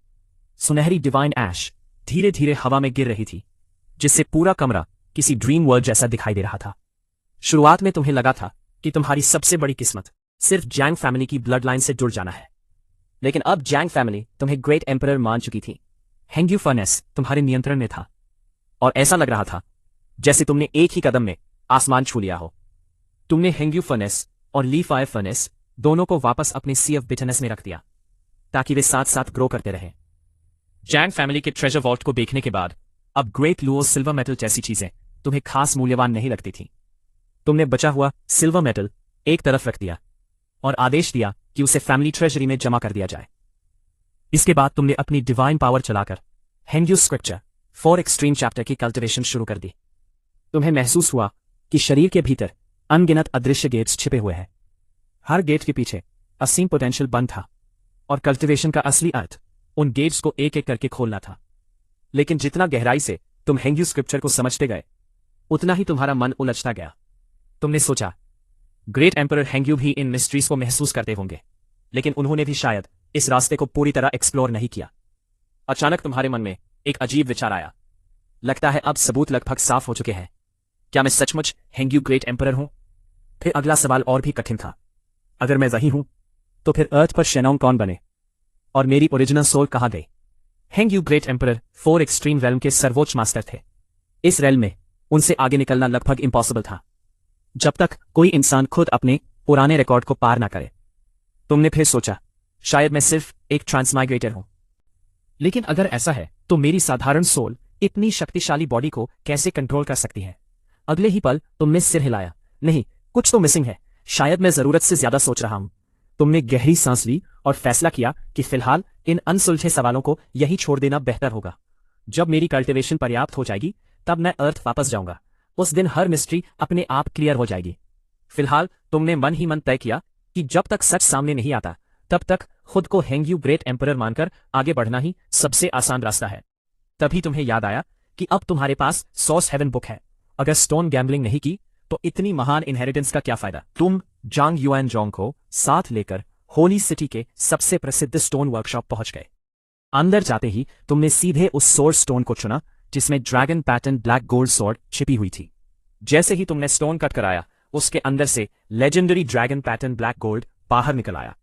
B: सुनहरी डिवाइन ऐश धीरे धीरे हवा में गिर रही थी, जिससे पूरा कमरा किसी ड्रीम वर्ल्ड जैसा दिखाई दे रहा था। शुरुआत में तुम्हें लगा था कि तुम्हारी सबसे बड़ी किस्मत सिर्फ जैंग फैमिली की ब्लड लाइन से जुड़ जाना है, लेकिन अब जैंग फैमिली तुम्हें ग्रेट एम्परर मान चुकी थी। हेंगयू फर्नेस तुम्हारे नियंत्रण में था और ऐसा लग रहा था जैसे तुमने एक ही कदम में आसमान छू लिया हो। तुमने हेंगयू फर्नेस और ली फायर फर्नेस दोनों को वापस अपने सी ऑफ बिटरनेस में रख दिया ताकि वे साथ साथ ग्रो करते रहें। जैंग फैमिली के ट्रेजर वॉल्ट को देखने के बाद अब ग्रेट लुओ सिल्वर मेटल जैसी चीजें तुम्हें खास मूल्यवान नहीं लगती थी। तुमने बचा हुआ सिल्वर मेटल एक तरफ रख दिया और आदेश दिया कि उसे फैमिली ट्रेजरी में जमा कर दिया जाए। इसके बाद तुमने अपनी डिवाइन पावर चलाकर हेंग्यू स्क्रिप्चर फॉर एक्सट्रीम चैप्टर की कल्टिवेशन शुरू कर दी। तुम्हें महसूस हुआ कि शरीर के भीतर अनगिनत अदृश्य गेट्स छिपे हुए हैं। हर गेट के पीछे असीम पोटेंशियल बंद था और कल्टिवेशन का असली अर्थ उन गेट्स को एक एक करके खोलना था। लेकिन जितना गहराई से तुम हेंग्यू स्क्रिप्चर को समझते गए उतना ही तुम्हारा मन उलझता गया। तुमने सोचा ग्रेट एम्परर हेंग्यू भी इन मिस्ट्रीज को महसूस करते होंगे, लेकिन उन्होंने भी शायद इस रास्ते को पूरी तरह एक्सप्लोर नहीं किया। अचानक तुम्हारे मन में एक अजीब विचार आया। लगता है अब सबूत लगभग साफ हो चुके हैं। क्या मैं सचमुच हेंग्यू ग्रेट एम्परर हूं? फिर अगला सवाल और भी कठिन था। अगर मैं वही हूं तो फिर अर्थ पर शेनोंग कौन बने और मेरी ओरिजिनल सोल कहां गई? हेंग्यू ग्रेट एम्परर 4 एक्सट्रीम रेल्म के सर्वोच्च मास्टर थे। इस रेल्म में उनसे आगे निकलना लगभग इम्पॉसिबल था जब तक कोई इंसान खुद अपने पुराने रिकॉर्ड को पार ना करे। तुमने फिर सोचा शायद मैं सिर्फ एक ट्रांसमाइग्रेटर हूं। लेकिन अगर ऐसा है तो मेरी साधारण सोल इतनी शक्तिशाली बॉडी को कैसे कंट्रोल कर सकती है? अगले ही पल तुमने सिर हिलाया। नहीं, कुछ तो मिसिंग है। शायद मैं जरूरत से ज्यादा सोच रहा हूं। तुमने गहरी सांस ली और फैसला किया कि फिलहाल इन अनसुलझे सवालों को यही छोड़ देना बेहतर होगा। जब मेरी कल्टिवेशन पर्याप्त हो जाएगी तब मैं अर्थ वापस जाऊंगा। उस दिन हर मिस्ट्री अपने आप क्लियर हो जाएगी। फिलहाल तुमने मन ही मन तय किया कि जब तक सच सामने नहीं आता तब तक खुद को हेंग्यू ग्रेट एम्परर मानकर आगे बढ़ना ही सबसे आसान रास्ता है। तभी तुम्हें याद आया कि अब तुम्हारे पास सोर्स हेवन बुक है। अगर स्टोन गैम्बलिंग नहीं की तो इतनी महान इनहेरिटेंस का क्या फायदा? तुम जांग युआनजोंग को साथ लेकर होली सिटी के सबसे प्रसिद्ध स्टोन वर्कशॉप पहुंच गए। अंदर जाते ही तुमने सीधे उस सोर्स स्टोन को चुना जिसमें dragon pattern black gold sword छिपी हुई थी। जैसे ही तुमने स्टोन कट कराया उसके अंदर से legendary dragon pattern black gold बाहर निकल आया।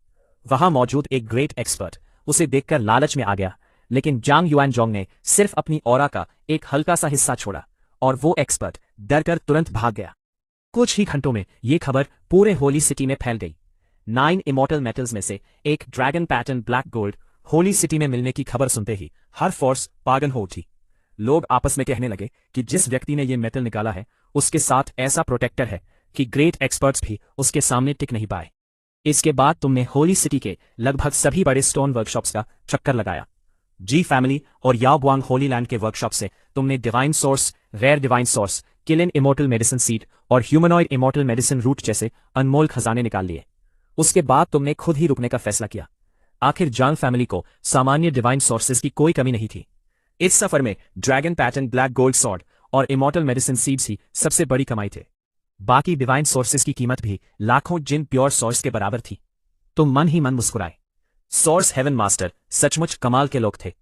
B: वहां मौजूद एक ग्रेट एक्सपर्ट उसे देखकर लालच में आ गया, लेकिन जांग युआनजोंग ने सिर्फ अपनी ऑरा का एक हल्का सा हिस्सा छोड़ा और वो एक्सपर्ट डरकर तुरंत भाग गया। कुछ ही घंटों में ये खबर पूरे होली सिटी में फैल गई। 9 इमॉर्टल मेटल्स में से एक dragon pattern black gold holy city में मिलने की खबर सुनते ही हर फोर्स पागल हो उठी। लोग आपस में कहने लगे कि जिस व्यक्ति ने ये मेटल निकाला है उसके साथ ऐसा प्रोटेक्टर है कि ग्रेट एक्सपर्ट्स भी उसके सामने टिक नहीं पाए। इसके बाद तुमने होली सिटी के लगभग सभी बड़े स्टोन वर्कशॉप्स का चक्कर लगाया। जी फैमिली और याओबुआंग होली लैंड के वर्कशॉप से तुमने divine source, rare divine source, Qilin immortal medicine seed और ह्यूमनॉइड इमोर्टल मेडिसिन रूट जैसे अनमोल खजाने निकाल लिए। उसके बाद तुमने खुद ही रुकने का फैसला किया। आखिर जांग फैमिली को सामान्य डिवाइन सोर्सेज की कोई कमी नहीं थी। इस सफर में dragon pattern black gold sword और इमॉर्टल मेडिसिन सीड्स ही सबसे बड़ी कमाई थे। बाकी डिवाइन सोर्सेज की कीमत भी लाखों जिन प्योर सोर्स के बराबर थी। तुम मन ही मन मुस्कुराए। सोर्स हेवन मास्टर सचमुच कमाल के लोग थे।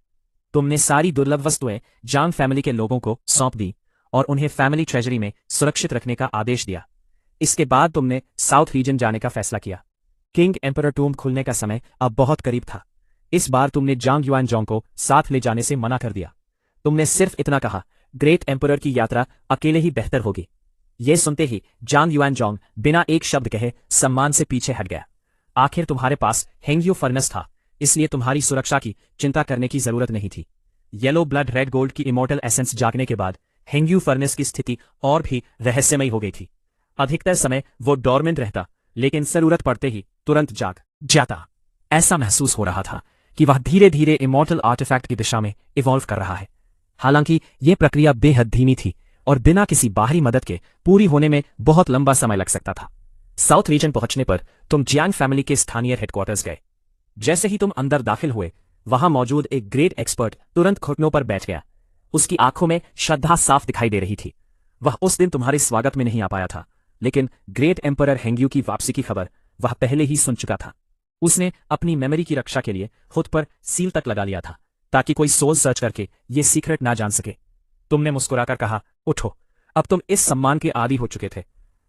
B: तुमने सारी दुर्लभ वस्तुएं जांग फैमिली के लोगों को सौंप दी और उन्हें फैमिली ट्रेजरी में सुरक्षित रखने का आदेश दिया। इसके बाद तुमने साउथ रीजन जाने का फैसला किया। किंग एम्परर टूम्ब खुलने का समय अब बहुत करीब था। इस बार तुमने जांग युआनजोंग को साथ ले जाने से मना कर दिया। तुमने सिर्फ इतना कहा, ग्रेट एम्परर की यात्रा अकेले ही बेहतर होगी। यह सुनते ही जांग युआनजोंग बिना एक शब्द कहे सम्मान से पीछे हट गया। आखिर तुम्हारे पास हेंग्यू फर्नेस था, इसलिए तुम्हारी सुरक्षा की चिंता करने की जरूरत नहीं थी। येलो ब्लड रेड गोल्ड की इमॉर्टल एसेंस जागने के बाद हेंग्यू फर्नेस की स्थिति और भी रहस्यमयी हो गई थी। अधिकतर समय वो डोरमेंट रहता, लेकिन जरूरत पड़ते ही तुरंत जाग जाता। ऐसा महसूस हो रहा था कि वह धीरे धीरे इमॉर्टल आर्टिफैक्ट की दिशा में इवॉल्व कर रहा है। हालांकि यह प्रक्रिया बेहद धीमी थी और बिना किसी बाहरी मदद के पूरी होने में बहुत लंबा समय लग सकता था। साउथ रीजन पहुंचने पर तुम जियांग फैमिली के स्थानीय हेडक्वार्टर्स गए। जैसे ही तुम अंदर दाखिल हुए वहां मौजूद एक ग्रेट एक्सपर्ट तुरंत घुटनों पर बैठ गया। उसकी आंखों में श्रद्धा साफ दिखाई दे रही थी। वह उस दिन तुम्हारे स्वागत में नहीं आ पाया था, लेकिन ग्रेट एम्परर हेंग्यू की वापसी की खबर वह पहले ही सुन चुका था। उसने अपनी मेमोरी की रक्षा के लिए खुद पर सील तक लगा लिया था ताकि कोई सोल सर्च करके ये सीक्रेट ना जान सके। तुमने मुस्कुराकर कहा, उठो, अब तुम इस सम्मान के आदी हो चुके थे।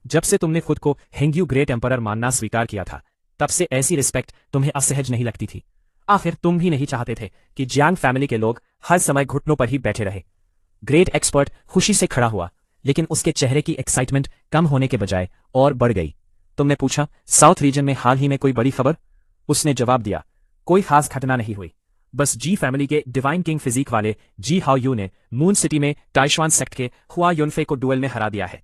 B: जब से तुमने खुद को हेंग्यू ग्रेट एम्परर मानना स्वीकार किया था तब से ऐसी रिस्पेक्ट तुम्हें असहज नहीं लगती थी। आखिर तुम भी नहीं चाहते थे कि जियांग फैमिली के लोग हर समय घुटनों पर ही बैठे रहे। ग्रेट एक्सपर्ट खुशी से खड़ा हुआ, लेकिन उसके चेहरे की एक्साइटमेंट कम होने के बजाय और बढ़ गई।
A: तुमने पूछा, साउथ रीजन में हाल ही में कोई बड़ी खबर? उसने जवाब दिया, कोई खास घटना नहीं हुई, बस जी फैमिली के डिवाइन किंग फिजिक वाले जी हाओ यू ने मून सिटी में टाइशवान सेक्ट के हुआ युनफे को डुएल में हरा दिया है।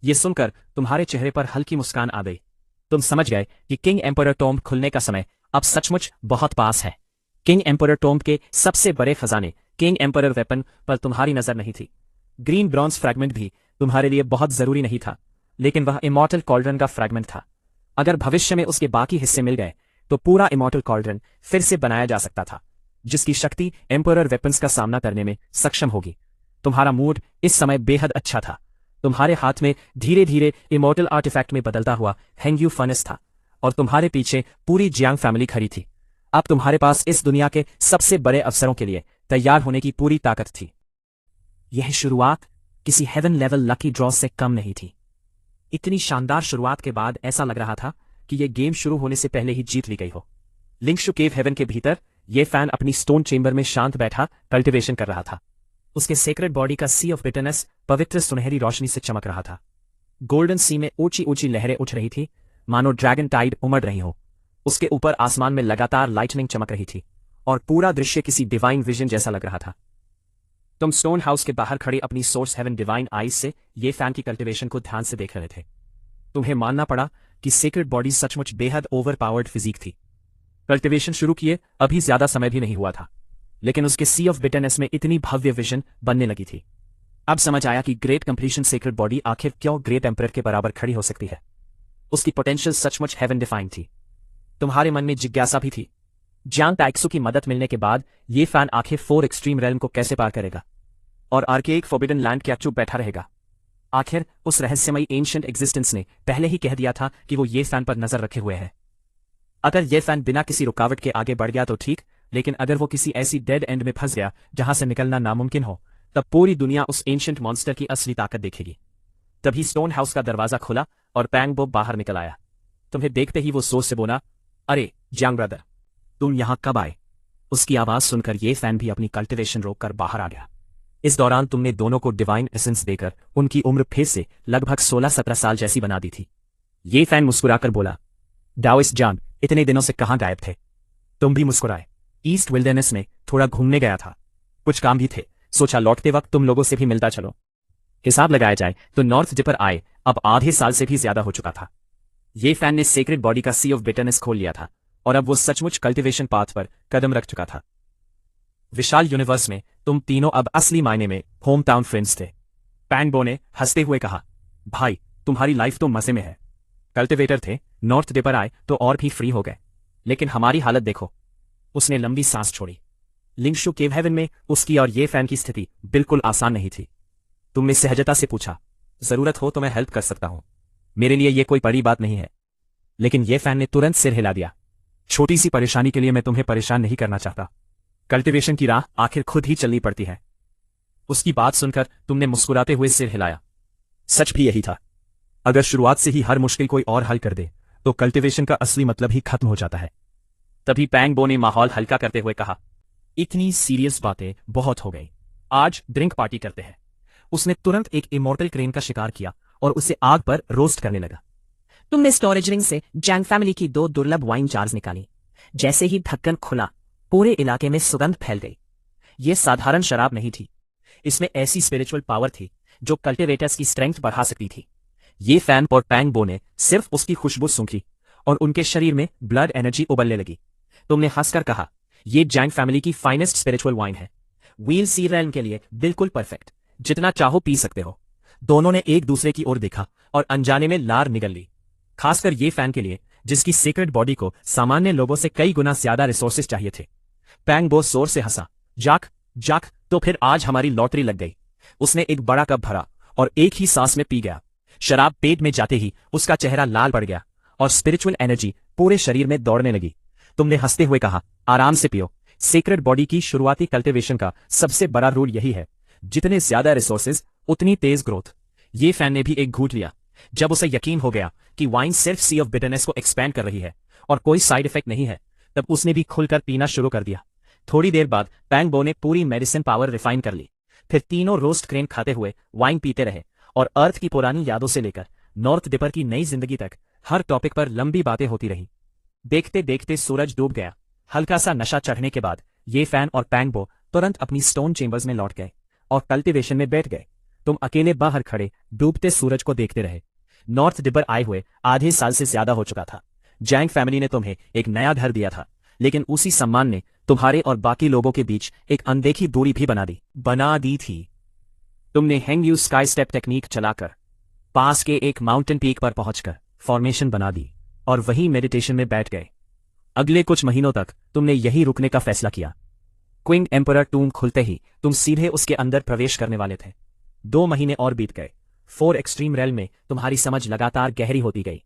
A: ये सुनकर तुम्हारे चेहरे पर हल्की मुस्कान आ गई। तुम समझ गए कि किंग एम्परर टॉम्ब खुलने का समय अब सचमुच बहुत पास है। किंग एम्परर टॉम्ब के सबसे बड़े खजाने किंग एम्परर वेपन पर तुम्हारी नजर नहीं थी। ग्रीन ब्रॉन्ज फ्रैगमेंट भी तुम्हारे लिए बहुत जरूरी नहीं था, लेकिन वह इमॉर्टल कॉल्ड्रन का फ्रैगमेंट था। अगर भविष्य में उसके बाकी हिस्से मिल गए तो पूरा इमॉर्टल कॉल्ड्रन फिर से बनाया जा सकता था, जिसकी शक्ति एम्परर वेपन्स का सामना करने में सक्षम होगी। तुम्हारा मूड इस समय बेहद अच्छा था। तुम्हारे हाथ में धीरे धीरे इमॉर्टल आर्टिफैक्ट में बदलता हुआ हेंग्यू फर्नेस था और तुम्हारे पीछे पूरी जियांग फैमिली खड़ी थी। अब तुम्हारे पास इस दुनिया के सबसे बड़े अवसरों के लिए तैयार होने की पूरी ताकत थी। यह शुरुआत किसी हेवन लेवल लकी ड्रॉ से कम नहीं थी। इतनी शानदार शुरुआत के बाद ऐसा लग रहा था कि यह गेम शुरू होने से पहले ही जीत ली गई हो। लिंक्शु केव हेवन के भीतर यह फैन अपनी स्टोन चेंबर में शांत बैठा कल्टिवेशन कर रहा था। उसके सेक्रेट बॉडी का सी ऑफ बिटरनेस पवित्र सुनहरी रोशनी से चमक रहा था। गोल्डन सी में ऊंची ऊंची लहरें उठ रही थी, मानो ड्रैगन टाइड उमड़ रही हो। उसके ऊपर आसमान में लगातार लाइटनिंग चमक रही थी और पूरा दृश्य किसी डिवाइन विजन जैसा लग रहा था। तुम स्टोन हाउस के बाहर खड़े अपनी सोर्स हेवन डिवाइन आईज से ये फैन की कल्टिवेशन को ध्यान से देख रहे थे। तुम्हें मानना पड़ा कि सेक्रेट बॉडी सचमुच बेहद ओवर पावर्ड फिजिक थी। कल्टिवेशन शुरू किए अभी ज्यादा समय भी नहीं हुआ था, लेकिन उसके सी ऑफ बिटरनेस में इतनी भव्य विजन बनने लगी थी। अब समझ आया कि ग्रेट कंप्लीशन सेक्रेट बॉडी आखिर क्यों ग्रेट एम्परर के बराबर खड़ी हो सकती है। उसकी पोटेंशियल सचमुच हेवन डिफाइंड थी। तुम्हारे मन में जिज्ञासा भी थी, जियांग टैक्सू की मदद मिलने के बाद ये फैन आखिर 4 एक्सट्रीम रेल्म को कैसे पार करेगा और आर्केइक फॉरबिडन लैंड क्या चुप बैठा रहेगा। आखिर उस रहस्यमयी एंशिएंट एग्जिस्टेंस ने पहले ही कह दिया था कि वो ये फैन पर नजर रखे हुए है। अगर ये फैन बिना किसी रुकावट के आगे बढ़ गया तो ठीक, लेकिन अगर वो किसी ऐसी डेड एंड में फंस गया जहां से निकलना नामुमकिन हो, तब पूरी दुनिया उस एंशिएंट मॉन्स्टर की असली ताकत देखेगी। तभी स्टोन हाउस का दरवाजा खुला और पैंग बो बाहर निकल आया। तुम्हें देखते ही वो सोच से बोला, अरे जियांग ब्रदर, तुम यहां कब आए? उसकी आवाज सुनकर ये फैन भी अपनी कल्टिवेशन रोककर बाहर आ गया। इस दौरान तुमने दोनों को डिवाइन एसेंस देकर उनकी उम्र फिर से लगभग 16-17 साल जैसी बना दी थी। ये फैन मुस्कुराकर बोला, डाओइस्ट जान, इतने दिनों से कहां गायब थे? तुम भी मुस्कुराए। ईस्ट विल्डरनेस में थोड़ा घूमने गया था, कुछ काम भी थे, सोचा लौटते वक्त तुम लोगों से भी मिलता चलो। हिसाब लगाया जाए तो नॉर्थ डिपर आए अब आधे साल से भी ज्यादा हो चुका था। ये फैन ने सेक्रेट बॉडी का सी ऑफ बिटरनेस खोल लिया था और अब वो सचमुच कल्टिवेशन पाथ पर कदम रख चुका था। विशाल यूनिवर्स में तुम तीनों अब असली मायने में होम टाउन फ्रेंड्स थे। पैंग बो ने हंसते हुए कहा, भाई तुम्हारी लाइफ तो मजे में है। कल्टिवेटर थे, नॉर्थ डिपर आए तो और भी फ्री हो गए, लेकिन हमारी हालत देखो। उसने लंबी सांस छोड़ी। लिंक्शु केव हेवन में उसकी और ये फैन की स्थिति बिल्कुल आसान नहीं थी। तुमने सहजता से पूछा, जरूरत हो तो मैं हेल्प कर सकता हूं, मेरे लिए यह कोई बड़ी बात नहीं है। लेकिन ये फैन ने तुरंत सिर हिला दिया, छोटी सी परेशानी के लिए मैं तुम्हें परेशान नहीं करना चाहता। कल्टिवेशन की राह आखिर खुद ही चलनी पड़ती है। उसकी बात सुनकर तुमने मुस्कुराते हुए सिर हिलाया। सच भी यही था। अगर शुरुआत से ही हर मुश्किल कोई और हल कर दे तो कल्टिवेशन का असली मतलब ही खत्म हो जाता है। तभी पैंग बो ने माहौल हल्का करते हुए कहा, इतनी सीरियस बातें बहुत हो गई, आज ड्रिंक पार्टी करते हैं। उसने तुरंत एक इमॉर्टल क्रेन का शिकार किया और उसे आग पर रोस्ट करने लगा।
B: तुमने स्टोरेज रिंग से जैंग फैमिली की 2 दुर्लभ वाइन जार्स निकाली। जैसे ही ढक्कन खुला, पूरे इलाके में सुगंध फैल गई। यह साधारण शराब नहीं थी, इसमें ऐसी स्पिरिचुअल पावर थी जो कल्टिवेटर्स की स्ट्रेंथ बढ़ा सकती थी। ये फैन और पैंग बो ने सिर्फ उसकी खुशबू सूंघी और उनके शरीर में ब्लड एनर्जी उबलने लगी। तुमने हंसकर कहा, यह जैंग फैमिली की फाइनेस्ट स्पिरिचुअल वाइन है, व्हील सी रैन के लिए बिल्कुल परफेक्ट, जितना चाहो पी सकते हो। दोनों ने एक दूसरे की ओर देखा और अनजाने में लार निगल ली, खासकर ये फैन के लिए जिसकी सीक्रेट बॉडी को सामान्य लोगों से कई गुना ज्यादा रिसोर्सेज चाहिए थे। पैंग बो जोर से हंसा, जाक जाक, तो फिर आज हमारी लॉटरी लग गई। उसने एक बड़ा कप भरा और एक ही सांस में पी गया। शराब पेट में जाते ही उसका चेहरा लाल पड़ गया और स्पिरिचुअल एनर्जी पूरे शरीर में दौड़ने लगी। तुमने हंसते हुए कहा, आराम से पियो। सीक्रेट बॉडी की शुरुआती कल्टिवेशन का सबसे बड़ा रूल यही है, जितने ज्यादा रिसोर्सेज उतनी तेज ग्रोथ। ये फैन ने भी एक घूंट लिया। जब उसे यकीन हो गया कि वाइन सिर्फ सी ऑफ बिटरनेस को एक्सपैंड कर रही है और कोई साइड इफेक्ट नहीं है, तब उसने भी खुलकर पीना शुरू कर दिया। थोड़ी देर बाद पैंग बो ने पूरी मेडिसिन पावर रिफाइन कर ली। फिर तीनों रोस्ट क्रेन खाते हुए वाइन पीते रहे और अर्थ की पुरानी यादों से लेकर नॉर्थ डिपर की नई जिंदगी तक
A: हर टॉपिक पर लंबी बातें होती रही। देखते देखते सूरज डूब गया। हल्का सा नशा चढ़ने के बाद ये फैन और पैंगबो तुरंत अपनी स्टोन चेंबर्स में लौट गए और कल्टीवेशन में बैठ गए। तुम अकेले बाहर खड़े डूबते सूरज को देखते रहे। नॉर्थ डिबर आए हुए आधे साल से ज्यादा हो चुका था। जैंग फैमिली ने तुम्हें एक नया घर दिया था, लेकिन उसी सम्मान ने तुम्हारे और बाकी लोगों के बीच एक अनदेखी दूरी भी बना दी थी। तुमने hang you sky step technique चलाकर पास के एक माउंटेन पीक पर पहुंचकर फॉर्मेशन बना दी और वहीं मेडिटेशन में बैठ गए। अगले कुछ महीनों तक तुमने यही रुकने का फैसला किया। क्विंग एम्परर टूम खुलते ही तुम सीधे उसके अंदर प्रवेश करने वाले थे। 2 महीने और बीत गए। 4 एक्सट्रीम रेल में तुम्हारी समझ लगातार गहरी होती गई।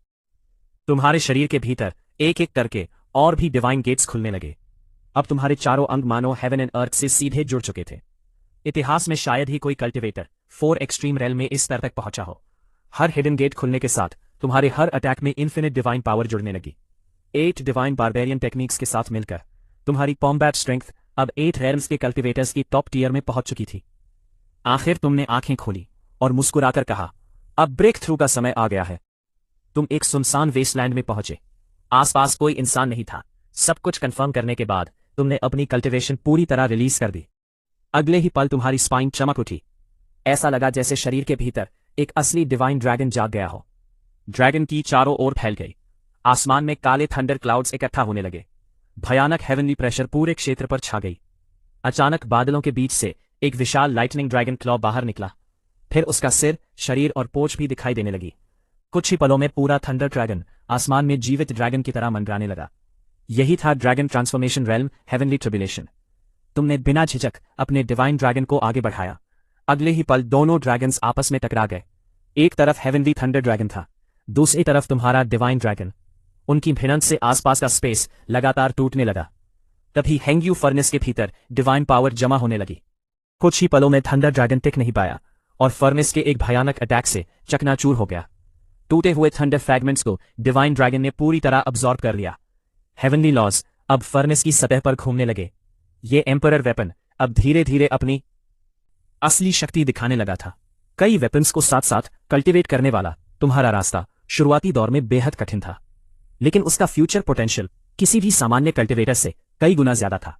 A: तुम्हारे शरीर के भीतर एक एक करके और भी डिवाइन गेट्स खुलने लगे। अब तुम्हारे चारों अंग मानो हेवन एंड अर्थ से सीधे जुड़ चुके थे। इतिहास में शायद ही कोई कल्टिवेटर 4 एक्सट्रीम रेल में इस स्तर तक पहुंचा हो। हर हिडन गेट खुलने के साथ तुम्हारे हर अटैक में इन्फिनिट डिवाइन पावर जुड़ने लगी। 8 डिवाइन बारबेरियन टेक्निक्स के साथ मिलकर तुम्हारी कॉम्बैट स्ट्रेंथ अब 8 रेल्म्स के कल्टिवेटर्स की टॉप टीयर में पहुंच चुकी थी। आखिर तुमने आंखें खोली और मुस्कुराकर कहा, अब ब्रेक थ्रू का समय आ गया है। तुम एक सुनसान वेस्टलैंड में पहुंचे। आसपास कोई इंसान नहीं था। सब कुछ कंफर्म करने के बाद तुमने अपनी कल्टिवेशन पूरी तरह रिलीज कर दी। अगले ही पल तुम्हारी स्पाइन चमक उठी। ऐसा लगा जैसे शरीर के भीतर एक असली डिवाइन ड्रैगन जाग गया हो। ड्रैगन की चारों ओर फैल गई। आसमान में काले थंडर क्लाउड्स इकट्ठा होने लगे। भयानक हेवनली प्रेशर पूरे क्षेत्र पर छा गई। अचानक बादलों के बीच से एक विशाल लाइटनिंग ड्रैगन क्लॉ बाहर निकला। फिर उसका सिर, शरीर और पूंछ भी दिखाई देने लगी। कुछ ही पलों में पूरा थंडर ड्रैगन आसमान में जीवित ड्रैगन की तरह मंडराने लगा। यही था dragon transformation realm, heavenly tribulation. तुमने बिना झिझक अपने डिवाइन ड्रैगन को आगे बढ़ाया। अगले ही पल दोनों ड्रैगन्स आपस में टकरा गए। एक तरफ हेवनली थंडर ड्रैगन था, दूसरी तरफ तुम्हारा डिवाइन ड्रैगन। उनकी भिड़ंत से आसपास का स्पेस लगातार टूटने लगा। तभी हैंग यू फर्नेस के भीतर डिवाइन पावर जमा होने लगी। कुछ ही पलों में थंडर ड्रैगन टिक नहीं पाया और फर्नेस के एक भयानक अटैक से चकनाचूर हो गया। टूटे हुए थंडर फ्रैगमेंट्स को डिवाइन ड्रैगन ने पूरी तरह अब्सॉर्ब कर लिया। हेवनली लॉज अब फर्नेस की सतह पर घूमने लगे। ये एम्परर वेपन अब धीरे धीरे अपनी असली शक्ति दिखाने लगा था। कई वेपन्स को साथ साथ कल्टीवेट करने वाला तुम्हारा रास्ता शुरुआती दौर में बेहद कठिन था, लेकिन उसका फ्यूचर पोटेंशियल किसी भी सामान्य कल्टीवेटर से कई गुना ज्यादा था।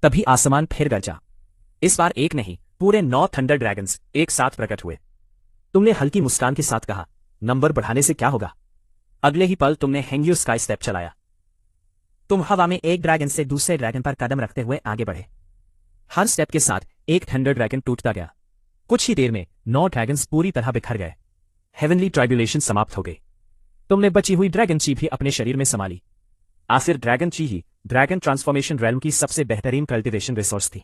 A: तभी आसमान फिर गरजा। इस बार एक नहीं, पूरे 9 थंडर ड्रैगन्स एक साथ प्रकट हुए। तुमने हल्की मुस्कान के साथ कहा, नंबर बढ़ाने से क्या होगा। अगले ही पल तुमने हैंग यू स्काई स्टेप चलाया। तुम हवा में एक ड्रैगन से दूसरे ड्रैगन पर कदम रखते हुए आगे बढ़े। हर स्टेप के साथ एक थंडर ड्रैगन टूटता गया। कुछ ही देर में 9 ड्रैगन्स पूरी तरह बिखर गए। हेवनली ट्राइब्यूलेशन समाप्त हो गई। तुमने बची हुई ड्रैगन ची भी अपने शरीर में संभाली। आखिर ड्रैगन ची ही ड्रैगन ट्रांसफॉर्मेशन रेल्म की सबसे बेहतरीन कल्टीवेशन रिसोर्स थी।